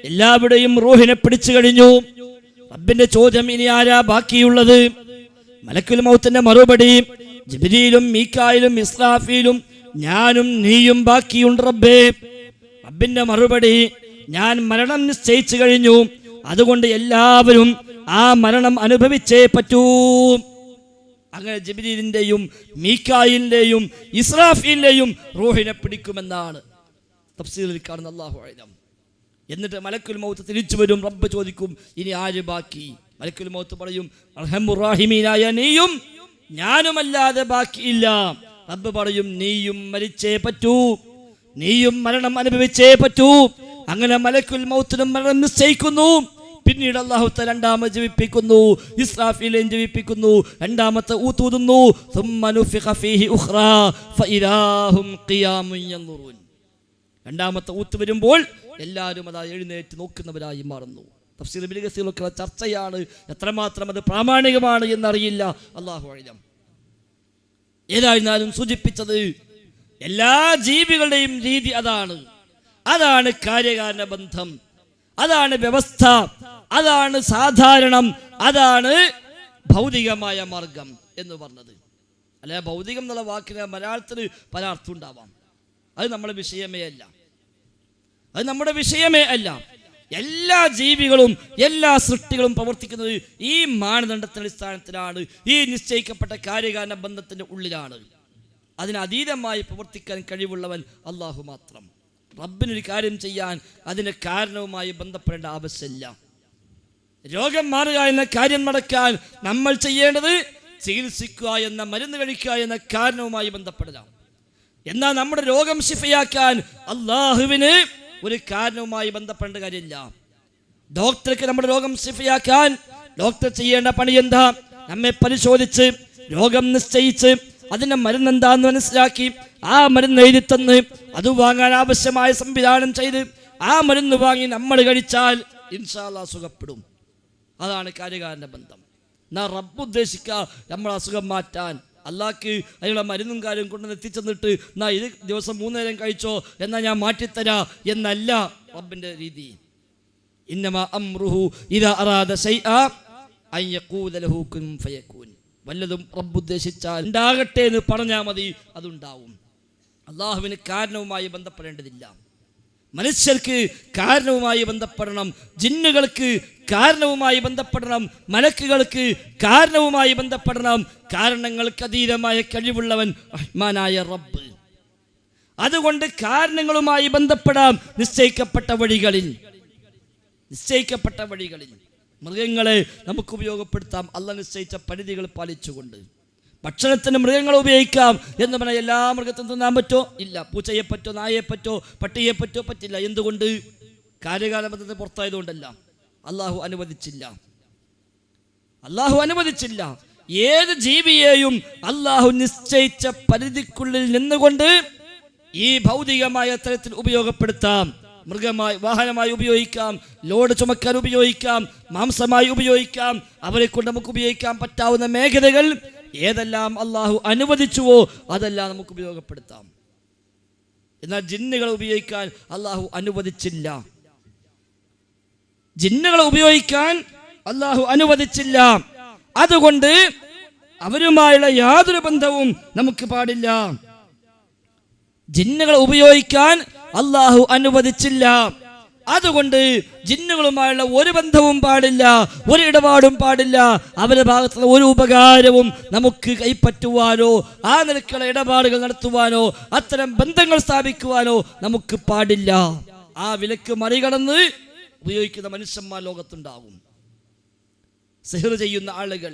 എല്ലാവരുടെയും റൂഹിനെ പിടിച്ചു കഴിഞ്ഞു. റബ്ബിന്റെ ചോദ്യം, ഇനി ആരാ ബാക്കിയുള്ളത്? മലക്കുൽ മൗത്തിന്റെ മറുപടി, ജിബ്രീലും മീകായിലും ഇസ്രാഫീലും ഞാനും നീയും ബാക്കിയുണ്ട് റബ്ബേ. റബ്ബിന്റെ മറുപടി, ഞാൻ മരണം നിശ്ചയിച്ചു കഴിഞ്ഞു, അതുകൊണ്ട് എല്ലാവരും ആ മരണം അനുഭവിച്ചേ പറ്റൂ. അങ്ങനെ ജിബ്രീലിന്റെയും മീകായിലിന്റെയും ഇസ്രാഫീലിന്റെയും റൂഹിനെ പിടിക്കുമെന്നാണ് തഫ്സീറിൽ കാണുന്ന. അല്ലാഹു അഅലം. എന്നിട്ട് മലക്കുൽ മൗത്ത് തിരിച്ചു വരും. റബ്ബ് ചോദിക്കും, ഇനി ആര് ബാക്കി? മലക്കുൽ മൗത്ത് പറയും, അർഹമുർ റഹീമീനായ നീയും ഞാനുമല്ലാതെ ബാക്കിയില്ല. റബ്ബ് പറയും, നീയും മരിച്ചേ പറ്റൂ, നീയും മരണം അനുഭവിച്ചേ പറ്റൂ. അങ്ങനെ മലക്കുൽ മൗത്തിനും മരണം നിശ്ചയിക്കുന്നു. പിന്നീട് അല്ലാഹു തആല രണ്ടാമത് ജീവിപ്പിക്കുന്നു, ഇസ്രാഫീലിനെ ജീവിപ്പിക്കുന്നു, രണ്ടാമത്തെ ഊതൂതുന്നു. സുമ്മ നുഫിഖ ഫീഹി ഉഖ്റാ ഫഇദാഹും ഖിയാമുൻ യൻദുറൂൻ. രണ്ടാമത്തെ ഊത്ത് വരുമ്പോൾ എല്ലാവരും അതാ എഴുന്നേറ്റ് നോക്കുന്നവരായി മാറുന്നു. തഫ്സീർ ഇബ്നു കസീറിലൊക്കെ ചർച്ചയാണ്, എത്രമാത്രം അത് പ്രാമാണികമാണ് എന്നറിയില്ല. അല്ലാഹു അഅലം. ഏതായിരുന്നാലും സൂചിപ്പിച്ചത്, എല്ലാ ജീവികളുടെയും രീതി അതാണ്. അതാണ് കാര്യകാരണ ബന്ധം, അതാണ് വ്യവസ്ഥ, അതാണ് സാധാരണം, അതാണ് ഭൗതികമായ മാർഗം എന്ന് പറഞ്ഞത്. അല്ലെ, ഭൗതികം എന്നുള്ള വാക്കിന് മലയാളത്തിന് പല അർത്ഥം ഉണ്ടാവാം. അത് നമ്മുടെ വിഷയമേ അല്ല. എല്ലാ ജീവികളും എല്ലാ സൃഷ്ടികളും പ്രവർത്തിക്കുന്നത് ഈ മാനദണ്ഡത്തിന്റെ അടിസ്ഥാനത്തിലാണ്, ഈ നിശ്ചയിക്കപ്പെട്ട കാര്യകാരണ ബന്ധത്തിന്റെ ഉള്ളിലാണ്. അതിനതീതമായി പ്രവർത്തിക്കാൻ കഴിവുള്ളവൻ അള്ളാഹു മാത്രം. റബ്ബിനൊരു കാര്യം ചെയ്യാൻ അതിൻ്റെ കാരണവുമായി ബന്ധപ്പെടേണ്ട ആവശ്യമില്ല. രോഗം മാറുക എന്ന കാര്യം നടക്കാൻ നമ്മൾ ചെയ്യേണ്ടത് ചികിത്സിക്കുക എന്ന, മരുന്ന് കഴിക്കുക എന്ന കാരണവുമായി ബന്ധപ്പെടലാണ്. എന്നാൽ നമ്മുടെ രോഗം ശിഫയാക്കാൻ അള്ളാഹുവിന് ഒരു കാരണവുമായി ബന്ധപ്പെടേണ്ട കാര്യമില്ല. ഡോക്ടർക്ക് നമ്മുടെ രോഗം ശിഫയാക്കാൻ ഡോക്ടർ ചെയ്യേണ്ട പണി എന്താ? നമ്മെ പരിശോധിച്ച് രോഗം നിശ്ചയിച്ച് അതിന്റെ മരുന്ന് എന്താന്ന് മനസ്സിലാക്കി ആ മരുന്ന് എഴുതി തന്ന് അത് വാങ്ങാൻ ആവശ്യമായ സംവിധാനം ചെയ്ത് ആ മരുന്ന് വാങ്ങി നമ്മൾ കഴിച്ചാൽ ഇൻഷാ അല്ലാഹ് സുഖപ്പെടും. അതാണ് കാര്യകാരണ ബന്ധം. എന്നാ റബ്ബ് ഉദ്ദേശിക്കുക നമ്മൾ അസുഖം മാറ്റാൻ. അള്ളാഹ്ക്ക് അതിനുള്ള മരുന്നും കാര്യം കൊണ്ടുവന്ന് എത്തിച്ചെന്നിട്ട് എന്നാ ഇത് ദിവസം 3 നേരം കഴിച്ചോ എന്നാൽ ഞാൻ മാറ്റിത്തരാ എന്നല്ല റബ്ബിന്റെ രീതി. ഇന്നമാ അംറുഹു ഇദാ അറാദ ശൈഅ അൻ യഖൂല ലഹു കുൻ ഫയകൂൻ. വല്ലതും റബ്ബ് ഉദ്ദേശിച്ചാൽ ഉണ്ടാകട്ടെ എന്ന് പറഞ്ഞാൽ മതി, അതുണ്ടാവും. അള്ളാഹുവിന് കാരണവുമായി ബന്ധപ്പെടേണ്ടതില്ല. മനുഷ്യർക്ക് കാരണവുമായി ബന്ധപ്പെടണം, ജിന്നുകൾക്ക് കാരണവുമായി ബന്ധപ്പെടണം, മലക്കുകൾക്ക് കാരണവുമായി ബന്ധപ്പെടണം. കാരണങ്ങൾക്ക് അതീതമായ കഴിവുള്ളവൻ റഹ്മാനായ റബ്ബ്. അതുകൊണ്ട് കാരണങ്ങളുമായി ബന്ധപ്പെടാം നിശ്ചയിക്കപ്പെട്ട വഴികളിൽ. മൃഗങ്ങളെ നമുക്ക് ഉപയോഗപ്പെടുത്താം അല്ലാഹ് നിശ്ചയിച്ച പരിധികൾ പാലിച്ചുകൊണ്ട്. ഭക്ഷണത്തിന് മൃഗങ്ങളെ ഉപയോഗിക്കാം എന്ന് പറഞ്ഞാൽ എല്ലാ മൃഗത്തിനും തിന്നാൻ പറ്റോ? ഇല്ല. പൂച്ചയെ പറ്റോ, നായയെ പറ്റോ, പട്ടിയെ പറ്റോ? പറ്റില്ല. എന്തുകൊണ്ട്? കാര്യകാലബന്ധത്തിന് പുറത്തായതുകൊണ്ടല്ല. അള്ളാഹു അനുവദിച്ചില്ല. ഏത് ജീവിയെയും അള്ളാഹു നിശ്ചയിച്ച പരിധിക്കുള്ളിൽ നിന്നുകൊണ്ട് ഈ ഭൗതികമായ തലത്തിൽ ഉപയോഗപ്പെടുത്താം. മൃഗമായി, വാഹനമായി ഉപയോഗിക്കാം, ലോഡ് ചുമക്കാൻ ഉപയോഗിക്കാം, മാംസമായി ഉപയോഗിക്കാം. അവരെ കൊണ്ട് നമുക്ക് ഉപയോഗിക്കാൻ പറ്റാവുന്ന മേഖലകൾ ഏതെല്ലാം അള്ളാഹു അനുവദിച്ചുവോ അതെല്ലാം നമുക്ക് ഉപയോഗപ്പെടുത്താം. എന്നാൽ ജിന്നുകളെ ഉപയോഗിക്കാൻ അള്ളാഹു അനുവദിച്ചില്ല. ജിന്നുകളെ ഉപയോഗിക്കാൻ അള്ളാഹു അനുവദിച്ചില്ല. അതുകൊണ്ട് അവരുമായുള്ള യാതൊരു ബന്ധവും നമുക്ക് പാടില്ല. ജിന്നുകളെ ഉപയോഗിക്കാൻ അള്ളാഹു അനുവദിച്ചില്ല. അതുകൊണ്ട് ജിന്നുകളുമായുള്ള ഒരു ബന്ധവും പാടില്ല, ഒരു ഇടപാടും പാടില്ല. അവരുടെ ഭാഗത്തുനിന്ന് ഒരു ഉപകാരവും നമുക്ക് കൈപ്പറ്റുവാനോ ആ നിലക്കുള്ള ഇടപാടുകൾ നടത്തുവാനോ അത്തരം ബന്ധങ്ങൾ സ്ഥാപിക്കുവാനോ നമുക്ക് പാടില്ല. ആ വിലക്ക് മറികടന്ന് ഉപയോഗിക്കുന്ന മനുഷ്യന്മാർ ലോകത്തുണ്ടാകും. സിഹ്ർ ചെയ്യുന്ന ആളുകൾ,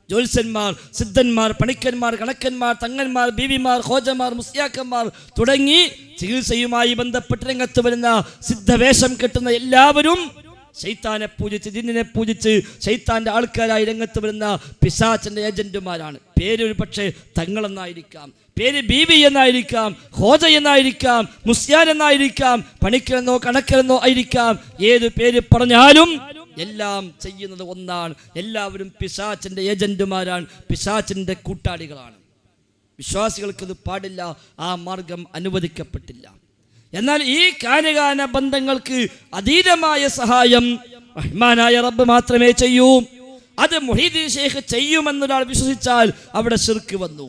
ജ്യോത്സ്യന്മാർ, സിദ്ധന്മാർ, പണിക്കന്മാർ, കണക്കന്മാർ, തങ്ങന്മാർ, ബീവിമാർ, ഖോജമാർ, മുസ്ലിയാക്കന്മാർ തുടങ്ങി ചികിത്സയുമായി ബന്ധപ്പെട്ട് രംഗത്ത് വരുന്ന സിദ്ധവേഷം കെട്ടുന്ന എല്ലാവരും ശൈത്താനെ പൂജിച്ച്, ജിന്നിനെ പൂജിച്ച് ശൈത്താന്റെ ആൾക്കാരായി രംഗത്ത് വരുന്ന പിശാചിന്റെ ഏജന്റുമാരാണ്. പേര് ഒരു പക്ഷേ തങ്ങളെന്നായിരിക്കാം, പേര് ബീവി എന്നായിരിക്കാം, ഖോജ എന്നായിരിക്കാം, മുസ്യാൻ എന്നായിരിക്കാം, പണിക്കരെന്നോ കണക്കരെന്നോ ആയിരിക്കാം. ഏത് പേര് പറഞ്ഞാലും എല്ലാം ചെയ്യുന്നത് ഒന്നാണ്. എല്ലാവരും പിശാചിന്റെ ഏജന്റുമാരാണ്, പിശാചിന്റെ കൂട്ടാളികളാണ്. വിശ്വാസികൾക്കത് പാടില്ല, ആ മാർഗം അനുവദിക്കപ്പെട്ടില്ല. എന്നാൽ ഈ കാര്യകാല ബന്ധങ്ങൾക്ക് അതീതമായ സഹായം റഹ്മാനായ റബ്ബ് മാത്രമേ ചെയ്യൂ. അത് മുഹീദ്ദീൻ ശൈഖ് ചെയ്യുമെന്നൊരാൾ വിശ്വസിച്ചാൽ അവിടെ ശിർക്ക് വന്നു.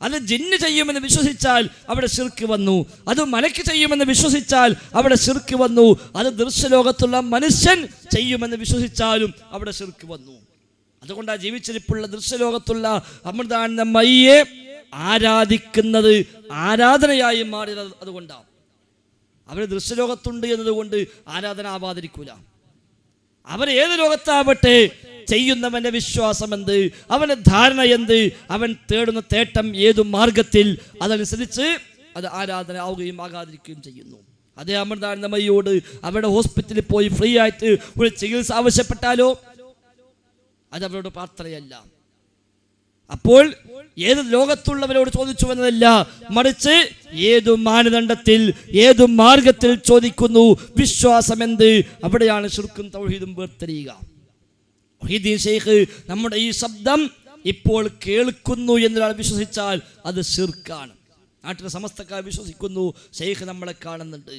അത് ജിന്ന് ചെയ്യുമെന്ന് വിശ്വസിച്ചാൽ അവിടെ ശിർക്ക് വന്നു. അത് മലക്ക് ചെയ്യുമെന്ന് വിശ്വസിച്ചാൽ അവിടെ ശിർക്ക് വന്നു. അത് ദൃശ്യലോകത്തുള്ള മനുഷ്യൻ ചെയ്യുമെന്ന് വിശ്വസിച്ചാലും അവിടെ ശിർക്ക് വന്നു. അതുകൊണ്ടാണ് ജീവിച്ചിരിപ്പുള്ള ദൃശ്യലോകത്തുള്ള അമൃതാനന്ദ മയ്യെ ആരാധിക്കുന്നത് ആരാധനയായി മാറിയത്. അതുകൊണ്ടാണ് അവർ ദൃശ്യലോകത്തുണ്ട് എന്നതുകൊണ്ട് ആരാധന ആവാതിരിക്കൂല. അവർ ഏത് ലോകത്താവട്ടെ, ചെയ്യുന്നവന്റെ വിശ്വാസം എന്ത്, അവന്റെ ധാരണ എന്ത്, അവൻ തേടുന്ന തേട്ടം ഏതു മാർഗത്തിൽ, അതനുസരിച്ച് അത് ആരാധന ആവുകയും ആകാതിരിക്കുകയും ചെയ്യുന്നു. അതേ അമൃതാനന്ദമയ്യോട് അവരുടെ ഹോസ്പിറ്റലിൽ പോയി ഫ്രീ ആയിട്ട് ഒരു ചികിത്സ ആവശ്യപ്പെട്ടാലോ അത് അവരോട് പ്രാർത്ഥനയല്ല. അപ്പോൾ ഏത് ലോകത്തുള്ളവരോട് ചോദിച്ചു എന്നതല്ല, മറിച്ച് ഏതു മാനദണ്ഡത്തിൽ, ഏതു മാർഗത്തിൽ ചോദിക്കുന്നു, വിശ്വാസം എന്ത്, അവിടെയാണ് ശിർക്കും തൗഹീദും വേർതിരിയുക. മുഹീദ്ദീൻ ശൈഖ് നമ്മുടെ ഈ ശബ്ദം ഇപ്പോൾ കേൾക്കുന്നു എന്നൊരാൾ വിശ്വസിച്ചാൽ അത് ശിർക്കാണ്. നാട്ടിലെ സമസ്തക്കാർ വിശ്വസിക്കുന്നു ശൈഖ് നമ്മളെ കാണുന്നുണ്ട്,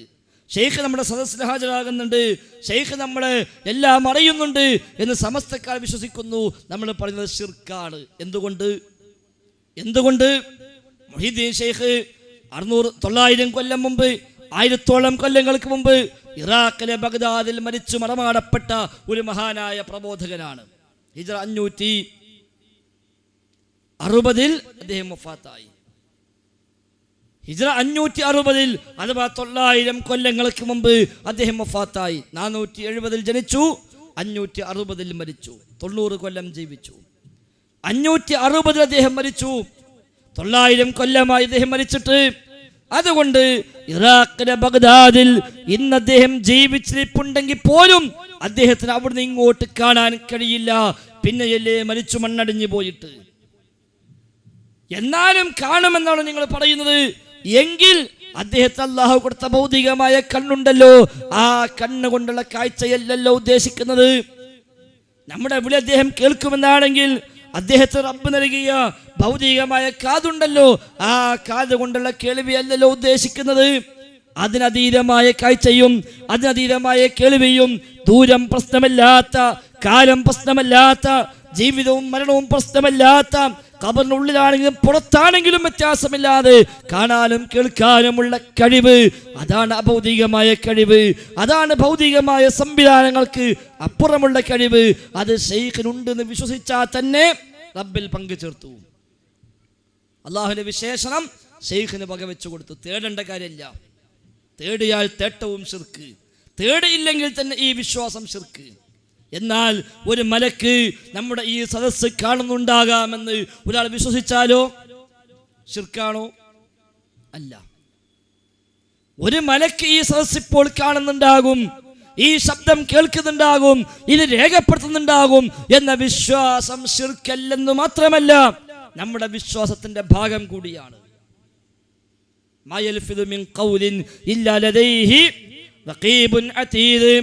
ശൈഖ് നമ്മുടെ സദസ്സിൽ ഹാജരാകുന്നുണ്ട്, ശൈഖ് നമ്മളെ എല്ലാം അറിയുന്നുണ്ട് എന്ന് സമസ്തക്കാർ വിശ്വസിക്കുന്നു. നമ്മൾ പറയുന്നത് ശിർക്കാണ്. എന്തുകൊണ്ട് മുഹീദ്ദീൻ ശൈഖ് 900 കൊല്ലം മുമ്പ്, 1000 കൊല്ലങ്ങൾക്ക് മുമ്പ് ഇറാഖിലെ ബഗ്ദാദിൽ മരിച്ചു മറമാടപ്പെട്ട ഒരു മഹാനായ പ്രബോധകനാണ്. ഹിജ്റ 560 അദ്ദേഹം വഫാത്തായി. ഹിജ്റ 560 അഥവാ 900 കൊല്ലങ്ങൾക്ക് മുമ്പ് അദ്ദേഹം വഫാത്തായി. 470 ജനിച്ചു, 560 മരിച്ചു. 90 കൊല്ലം ജീവിച്ചു. 560 അദ്ദേഹം മരിച്ചു. 900 കൊല്ലമായി അദ്ദേഹം മരിച്ചിട്ട്. അതുകൊണ്ട് ഇറാഖിലെ ബഗ്ദാദിൽ ഇന്ന് അദ്ദേഹം ജീവിച്ചിരിപ്പുണ്ടെങ്കിൽ പോലും അദ്ദേഹത്തിന് അവിടുന്ന് ഇങ്ങോട്ട് കാണാൻ കഴിയില്ല. പിന്നെയല്ലേ മരിച്ചു മണ്ണടിഞ്ഞു പോയിട്ട്. എന്നാലും കാണുമെന്നാണ് നിങ്ങൾ പറയുന്നത് എങ്കിൽ അദ്ദേഹത്തെ അല്ലാഹു കൊടുത്ത ഭൗതികമായ കണ്ണുണ്ടല്ലോ, ആ കണ്ണുകൊണ്ടുള്ള കാഴ്ചയല്ലല്ലോ ഉദ്ദേശിക്കുന്നത്. നമ്മുടെ വിളി അദ്ദേഹം കേൾക്കുമെന്നാണെങ്കിൽ അദ്ദേഹത്തെ റബ്ബ് നൽകിയ ഭൗതികമായ കാതുണ്ടല്ലോ, ആ കാത് കൊണ്ടുള്ള കേൾവിയല്ലല്ലോ ഉദ്ദേശിക്കുന്നത്. അതിനതീതമായ കാഴ്ചയും അതിനതീതമായ കേൾവിയും, ദൂരം പ്രശ്നമല്ലാത്ത, കാലം പ്രശ്നമല്ലാത്ത, ജീവിതവും മരണവും പ്രശ്നമല്ലാത്ത, ഖബറിനുള്ളിലാണെങ്കിലും പുറത്താണെങ്കിലും വ്യത്യാസമില്ലാതെ കാണാനും കേൾക്കാനുമുള്ള കഴിവ്, അതാണ് അഭൗതികമായ കഴിവ്. അതാണ് ഭൗതികമായ സംവിധാനങ്ങൾക്ക് അപ്പുറമുള്ള കഴിവ്. അത് ശൈഖിനുണ്ടെന്ന് വിശ്വസിച്ചാൽ തന്നെ റബ്ബിൽ പങ്കു ചേർത്തു. അള്ളാഹുവിന്റെ വിശേഷണം ശൈഖിന് വകവെച്ചു കൊടുത്തു. തേടേണ്ട കാര്യമില്ല. തേടിയാൽ തേട്ടവും ശിർക്ക്, തേടിയില്ലെങ്കിൽ തന്നെ ഈ വിശ്വാസം ശിർക്ക്. എന്നാൽ ഒരു മലക്ക് നമ്മുടെ ഈ സദസ്സ് കാണുന്നുണ്ടാകാമെന്ന് ഒരാൾ വിശ്വസിച്ചാലോ ശിർക്കാണോ? അല്ല. ഒരു മലക്ക് ഈ സദസ്സ് ഇപ്പോൾ കാണുന്നുണ്ടാകും, ഈ ശബ്ദം കേൾക്കുന്നുണ്ടാകും, ഇത് രേഖപ്പെടുത്തുന്നുണ്ടാകും എന്ന വിശ്വാസം ശിർക്കല്ലെന്ന് മാത്രമല്ല നമ്മുടെ വിശ്വാസത്തിന്റെ ഭാഗം കൂടിയാണ്. മാ യൽഫിദു മിൻ ഖൗലിൻ ഇല്ലാ ലദൈഹി റഖീബുൻ അതീദ്.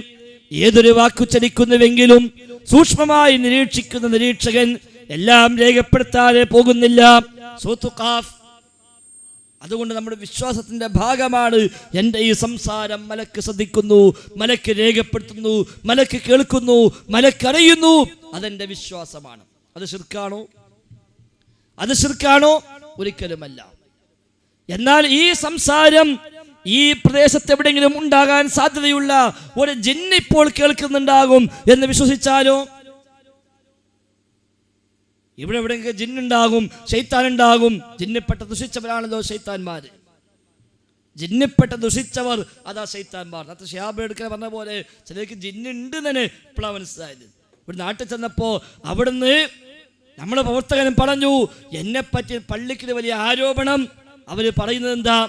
ഏതൊരു വാക്കുച്ചരിക്കുന്നുവെങ്കിലും സൂക്ഷ്മമായി നിരീക്ഷിക്കുന്ന നിരീക്ഷകൻ എല്ലാം രേഖപ്പെടുത്താതെ പോകുന്നില്ല. സൂറത്ത് ഖാഫ്. അതുകൊണ്ട് നമ്മുടെ വിശ്വാസത്തിന്റെ ഭാഗമാണ് എൻ്റെ ഈ സംസാരം. മലക്ക് ശ്രദ്ധിക്കുന്നു, മലക്ക് രേഖപ്പെടുത്തുന്നു, മലക്ക് കേൾക്കുന്നു, മലക്കറിയുന്നു. അതെന്റെ വിശ്വാസമാണ്. അത് ശിർക്കാണോ? അത് ശിർക്കാണോ? ഒരിക്കലുമല്ല. എന്നാൽ ഈ സംസാരം ഈ പ്രദേശത്ത് എവിടെയെങ്കിലും ഉണ്ടാകാൻ സാധ്യതയുള്ള ഒരു ജിന്ന് ഇപ്പോൾ കേൾക്കുന്നുണ്ടാകും എന്ന് വിശ്വസിച്ചാലോ? ഇവിടെ എവിടെയെങ്കിലും ജിന്നുണ്ടാകും, ശൈത്താൻ ഉണ്ടാകും. ജിന്നിപ്പെട്ട ദുഷിച്ചവരാണല്ലോ ശൈത്താന്മാർ. ജിന്നിപ്പെട്ട ദുഷിച്ചവർ അതാ ശൈത്താന്മാർ. അത് ഷിഹാബ് എടുക്കാൻ പറഞ്ഞ പോലെ ചിലർക്ക് ജിന്നുണ്ട് തന്നെ ഇപ്പോഴാണ് മനസ്സിലായത്. ഇവിടെ നാട്ടിൽ ചെന്നപ്പോൾ അവിടുന്ന് നമ്മുടെ പ്രവർത്തകനും പറഞ്ഞു, എന്നെപ്പറ്റി പള്ളിക്ക് വലിയ ആരോപണം. അവർ പറയുന്നത് എന്താ?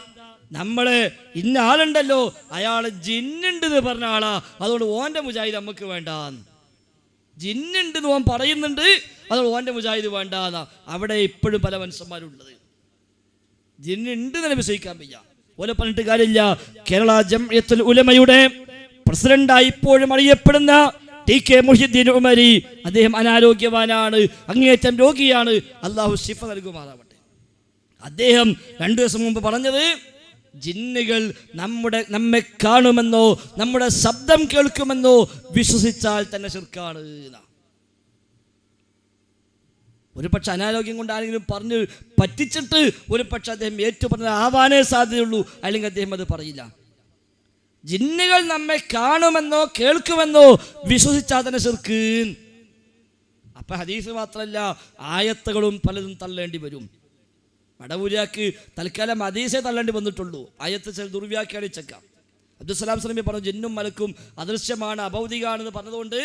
നമ്മളെ ഇന്ന ആളുണ്ടല്ലോ, അയാൾ ജിന്നുണ്ട് എന്ന് പറഞ്ഞ ആളാ, അതുകൊണ്ട് ഓൻ്റെ മുജാഹിദ് നമുക്ക് വേണ്ടാന്ന്. ജിന്നുണ്ടെന്ന് ഓൻ പറയുന്നുണ്ട്, അതുകൊണ്ട് ഓൻ്റെ മുജാഹിദ് വേണ്ടാന്നാ. അവിടെ ഇപ്പോഴും പല മനുഷ്യന്മാരുള്ളത്. ജിന്നുണ്ട് എന്ന് വിശ്വസിക്കാൻ വയ്യ. ഓലെ പറഞ്ഞിട്ട് കാര്യമില്ല. കേരള ജംഇയ്യത്തുൽ ഉലമയുടെ പ്രസിഡന്റായി ഇപ്പോഴും അറിയപ്പെടുന്ന TK മുഹ്യിദ്ദീൻ ഉമരി, അദ്ദേഹം അനാരോഗ്യവാനാണ്, അങ്ങേയറ്റം രോഗിയാണ്. അള്ളാഹു ശിഫ നൽകുമാറാവട്ടെ. അദ്ദേഹം 2 ദിവസം മുമ്പ് പറഞ്ഞത്, ജിന്നുകൾ നമ്മെ കാണുമെന്നോ നമ്മുടെ ശബ്ദം കേൾക്കുമെന്നോ വിശ്വസിച്ചാൽ തന്നെ ശിർക്കാണ്. ഒരു പക്ഷെ അനാരോഗ്യം കൊണ്ട് ആരെങ്കിലും പറഞ്ഞ് പറ്റിച്ചിട്ട് ഒരു പക്ഷെ അദ്ദേഹം ഏറ്റുപറഞ്ഞ ആവാനേ സാധ്യതയുള്ളൂ, അല്ലെങ്കിൽ അദ്ദേഹം അത് പറയില്ല. ജിന്നുകൾ നമ്മെ കാണുമെന്നോ കേൾക്കുമെന്നോ വിശ്വസിച്ചാൽ തന്നെ ശിർക്ക്. അപ്പൊ ഹദീസ് മാത്രമല്ല, ആയത്തുകളും പലതും തള്ളേണ്ടി വരും. മടവൂരിയാക്ക് തൽക്കാലം ഹദീസേ തള്ളേണ്ടി വന്നിട്ടുള്ളൂ. ആയത്ത് ചില ദുർവ്യാഖ്യാനിച്ചേക്കാം. അബ്ദുസ്സലാം സ്വലമി പറഞ്ഞു, ജിന്നും മലക്കും അദൃശ്യമാണ്, അഭൗതികമാണെന്ന് പറഞ്ഞതുകൊണ്ട്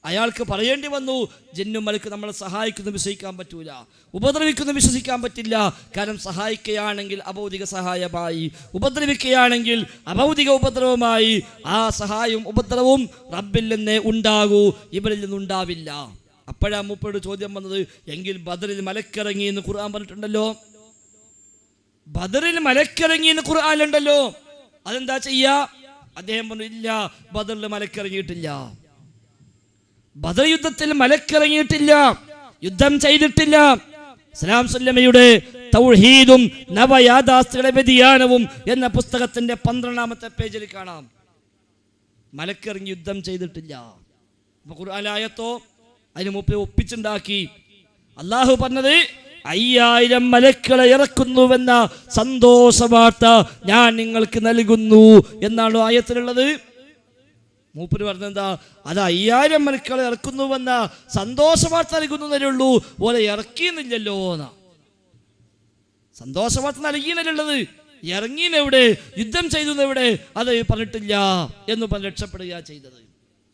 അയാൾക്ക് പറയേണ്ടി വന്നു, ജിന്നും മലക്കും നമ്മളെ സഹായിക്കുന്നു വിശ്വസിക്കാൻ പറ്റൂല, ഉപദ്രവിക്കുന്നു വിശ്വസിക്കാൻ പറ്റില്ല. കാരണം സഹായിക്കുകയാണെങ്കിൽ അഭൗതിക സഹായമായി, ഉപദ്രവിക്കുകയാണെങ്കിൽ അഭൗതിക ഉപദ്രവമായി. ആ സഹായവും ഉപദ്രവവും റബ്ബിൽ നിന്നേ ഉണ്ടാകൂ, ഇവരിൽ നിന്നുണ്ടാവില്ല. അപ്പോഴാ മൂപ്പരോട് ചോദ്യം വന്നത്, എങ്കിൽ ബദറിൽ മലക്കിറങ്ങി എന്ന് ഖുർആൻ പറഞ്ഞിട്ടുണ്ടല്ലോ. ബദറിൽ മലക്കിറങ്ങി എന്ന് ഖുർആനിലുണ്ടല്ലോ, അതെന്താ ചെയ്യാ? അദ്ദേഹം പറഞ്ഞു, ഇല്ല, ബദറിൽ മലക്കിറങ്ങിയിട്ടില്ല. ബദർ യുദ്ധത്തിൽ മലക്കിറങ്ങിയിട്ടില്ല, യുദ്ധം ചെയ്തിട്ടില്ല. സലാം സല്ലമയുടെ തൗഹീദും നവയാഥാസ്ഥികളുടെ വ്യതിയാനവും എന്ന പുസ്തകത്തിന്റെ 12ാമത്തെ പേജിൽ കാണാം, മലക്കിറങ്ങി യുദ്ധം ചെയ്തിട്ടില്ല. അപ്പൊ ഖുർആനായത്തോ അതിന് മുമ്പ് ഒപ്പിച്ചുണ്ടാക്കി. അള്ളാഹു പറഞ്ഞത് 5000 മലക്കുകളെ ഇറക്കുന്നുവെന്ന സന്തോഷ വാർത്ത ഞാൻ നിങ്ങൾക്ക് നൽകുന്നു എന്നാണോ ആയത്തിലുള്ളത്? മൂപ്പര് പറഞ്ഞെന്താ? അത് 5000 മലക്കുകളെ ഇറക്കുന്നുവെന്ന സന്തോഷ വാർത്ത നൽകുന്നതേ ഉള്ളൂ, ഓലെ ഇറക്കിയെന്നില്ലല്ലോ എന്നാ. സന്തോഷ വാർത്ത നൽകിയെന്നുള്ളത്, ഇറങ്ങിയെവിടെ, യുദ്ധം ചെയ്തെവിടെ, അത് പറഞ്ഞിട്ടില്ല എന്ന് പറഞ്ഞ് രക്ഷപ്പെടുക ചെയ്തത്.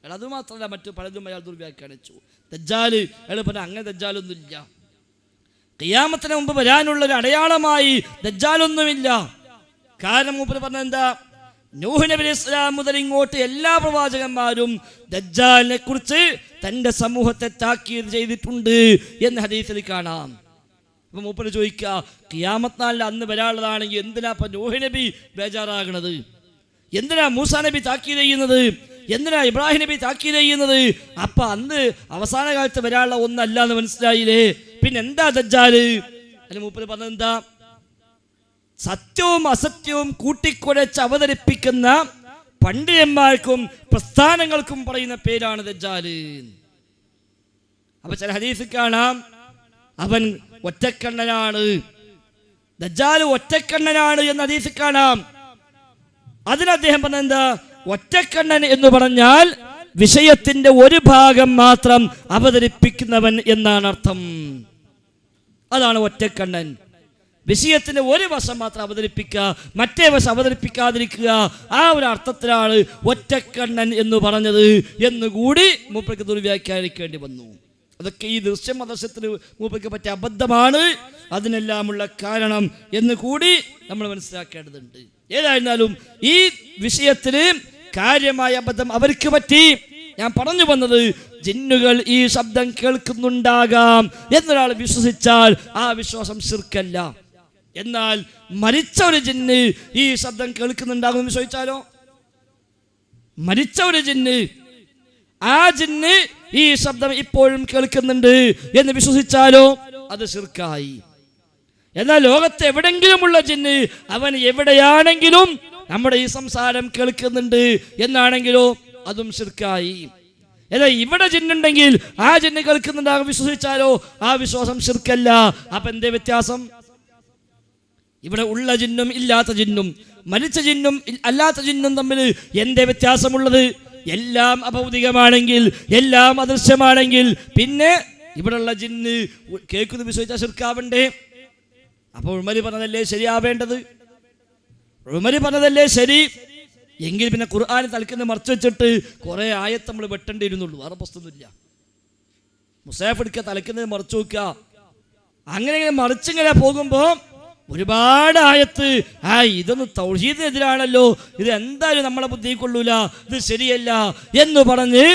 അത് മാത്രമല്ല, മറ്റു പലതും അയാൾ ദുർവ്യാഖ്യാനിച്ചു. ദജ്ജാല് അയാൾ പറഞ്ഞ അങ്ങനെ ദജ്ജാലൊന്നുമില്ല, ഖിയാമത്തിന് മുമ്പ് വരാനുള്ളൊരു അടയാളമായി ദജ്ജാലൊന്നുമില്ല. കാരണം മൂപ്പര് പറഞ്ഞ എന്താ? നൂഹ് നബി അലൈഹി സ്വലാം മുതൽ ഇങ്ങോട്ട് എല്ലാ പ്രവാചകന്മാരും ദജ്ജാലിനെ കുറിച്ച് തൻ്റെ സമൂഹത്തെ താക്കീത് ചെയ്തിട്ടുണ്ട് എന്ന് ഹദീസിൽ കാണാം. അപ്പൊ മൂപ്പര് ചോദിക്കുക, ഖിയാമത്ത് നാളിൽ അന്ന് വരാനുള്ളതാണെങ്കിൽ എന്തിനാ ഇപ്പൊ നൂഹ് നബി ബേജാറാകണത്? എന്തിനാ മൂസാ നബി താക്കീത് ചെയ്യുന്നത്? എന്തിനാ ഇബ്രാഹിം നബി താക്കീത് ചെയ്യുന്നത്? അപ്പൊ അന്ന് അവസാന കാലത്ത് വരാനുള്ള ഒന്നല്ല എന്ന് മനസ്സിലായില്ലേ? പിന്നെ എന്താ ദജ്ജാല്? അതിന് മൂപ്പര് പറഞ്ഞത് എന്താ? സത്യവും അസത്യവും കൂട്ടിക്കുഴച്ച് അവതരിപ്പിക്കുന്ന പണ്ഡിതന്മാർക്കും പ്രസ്ഥാനങ്ങൾക്കും പറയുന്ന പേരാണ് ദജ്ജാല്. അപ്പൊ ചില ഹദീസിൽ കാണാം, അവൻ ഒറ്റക്കണ്ണനാണ്, ദജ്ജാല് ഒറ്റക്കണ്ണനാണ് എന്ന് ഹദീസിൽ കാണാം. അതിന് അദ്ദേഹം പറഞ്ഞ എന്താ? ഒറ്റക്കണ്ണൻ എന്ന് പറഞ്ഞാൽ വിഷയത്തിന്റെ ഒരു ഭാഗം മാത്രം അവതരിപ്പിക്കുന്നവൻ എന്നാണ് അർത്ഥം. അതാണ് ഒറ്റക്കണ്ണൻ. വിഷയത്തിന്റെ ഒരു വശം മാത്രം അവതരിപ്പിക്കുക, മറ്റേ വശം അവതരിപ്പിക്കാതിരിക്കുക. ആ ഒരു അർത്ഥത്തിലാണ് ഒറ്റക്കണ്ണൻ എന്ന് പറഞ്ഞത് എന്നുകൂടി മൂപ്പർക്ക് ദുർവ്യാഖ്യാനിക്കേണ്ടി വന്നു. അതൊക്കെ ഈ ദൃശ്യ മദർശത്തിന് മൂപ്പർക്ക് പറ്റിയ അബദ്ധമാണ്, അതിനെല്ലാമുള്ള കാരണം എന്ന് കൂടി നമ്മൾ മനസ്സിലാക്കേണ്ടതുണ്ട്. ഏതായിരുന്നാലും ഈ വിഷയത്തിന് കാര്യമായ അബദ്ധം അവർക്ക് പറ്റി. ഞാൻ പറഞ്ഞു വന്നത്, ജിന്നുകൾ ഈ ശബ്ദം കേൾക്കുന്നുണ്ടാകാം എന്നൊരാൾ വിശ്വസിച്ചാൽ ആ വിശ്വാസം ശിർക്കല്ല. എന്നാൽ മരിച്ച ഒരു ജിന്ന് ഈ ശബ്ദം കേൾക്കുന്നുണ്ടാകുമെന്ന് ചോദിച്ചാലോ? മരിച്ച ഒരു ജിന്ന്, ആ ജിന്ന് ഈ ശബ്ദം ഇപ്പോഴും കേൾക്കുന്നുണ്ട് എന്ന് വിശ്വസിച്ചാലോ അത് ശിർക്കായി. എന്നാൽ ലോകത്ത് എവിടെങ്കിലുമുള്ള ജിന്ന് അവൻ എവിടെയാണെങ്കിലും നമ്മുടെ ഈ സംസാരം കേൾക്കുന്നുണ്ട് എന്നാണെങ്കിലോ അതും ശിർക്കായി. എന്നാൽ ഇവിടെ ജിന്നുണ്ടെങ്കിൽ ആ ജിന്ന് കേൾക്കുന്നുണ്ടാകും വിശ്വസിച്ചാലോ ആ വിശ്വാസം ശിർക്കല്ല. അപ്പൊ എന്തേ വ്യത്യാസം? ഇവിടെ ഉള്ള ജിന്നും ഇല്ലാത്ത ജിന്നും, മരിച്ച ജിന്നും അല്ലാത്ത ജിന്നും തമ്മിൽ എന്തേ വ്യത്യാസമുള്ളത്? എല്ലാം അഭൗതികമാണെങ്കിൽ, എല്ലാം അദൃശ്യമാണെങ്കിൽ പിന്നെ ഇവിടെയുള്ള ജിന്ന് കേൾക്കുന്നു വിശ്വസിച്ചാൽ ശിർക്കാവണ്ടേ? അപ്പോൾ ഉമർ പറഞ്ഞതല്ലേ ശരിയാവേണ്ടത്? ഉമർ പറഞ്ഞതല്ലേ ശരി? എങ്കിൽ പിന്നെ ഖുർആൻ തലക്കുന്ന മറച്ചു വെച്ചിട്ട് കുറെ ആയത്ത് നമ്മൾ വെട്ടേണ്ടിയിരുന്നുള്ളൂ. വേറെ പ്രശ്നമൊന്നുമില്ല. മുസാഫ് എടുക്കുക, തലക്കുന്നത് മറച്ചു വെക്കുക. അങ്ങനെ മറിച്ചിങ്ങനെ പോകുമ്പോൾ ഒരുപാട് ആയത്ത് ഇതൊന്നും തൗഹീദിനെതിരാണല്ലോ, ഇത് എന്തായാലും നമ്മളെ ബുദ്ധി കൊള്ളൂല, ഇത് ശരിയല്ല എന്ന് പറഞ്ഞ്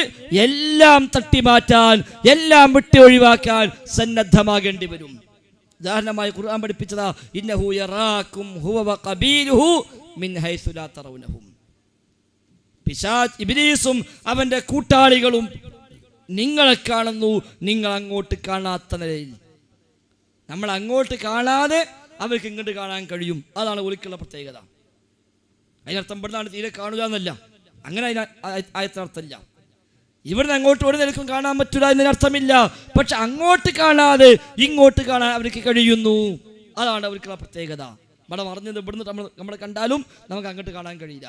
എല്ലാം തട്ടിമാറ്റാൻ, എല്ലാം വിട്ട് ഒഴിവാക്കാൻ സന്നദ്ധമാകേണ്ടി വരും. ഉദാഹരണമായി ഖുർആൻ പഠിപ്പിച്ചതാ, ഇന്നഹു യറാക്കും ഹുവ വഖബീലുഹു മിൻ ഹൈസു ലാ തറൗനഹും. പിശാച് ഇബ്ലീസും അവന്റെ കൂട്ടാളികളും നിങ്ങളെ കാണുന്നു, നിങ്ങൾ അങ്ങോട്ട് കാണാത്ത നിലയിൽ. നമ്മൾ അങ്ങോട്ട് കാണാതെ അവർക്ക് ഇങ്ങോട്ട് കാണാൻ കഴിയും. അതാണ് ഒലിക്കുള്ള പ്രത്യേകത. അതിനർത്ഥം ഇവിടുന്നാണ് തീരെ കാണുക എന്നല്ല, അങ്ങനെ ആയത്തിനർത്ഥമില്ല. ഇവിടുന്ന് അങ്ങോട്ട് ഒരു നിലക്കും കാണാൻ പറ്റില്ല എന്നതിനർത്ഥമില്ല. പക്ഷെ അങ്ങോട്ട് കാണാതെ ഇങ്ങോട്ട് കാണാൻ അവർക്ക് കഴിയുന്നു. അതാണ് അവർക്കുള്ള പ്രത്യേകത. ഇവിടെ പറഞ്ഞത് ഇവിടുന്ന് നമ്മളെ കണ്ടാലും നമുക്ക് അങ്ങോട്ട് കാണാൻ കഴിയില്ല.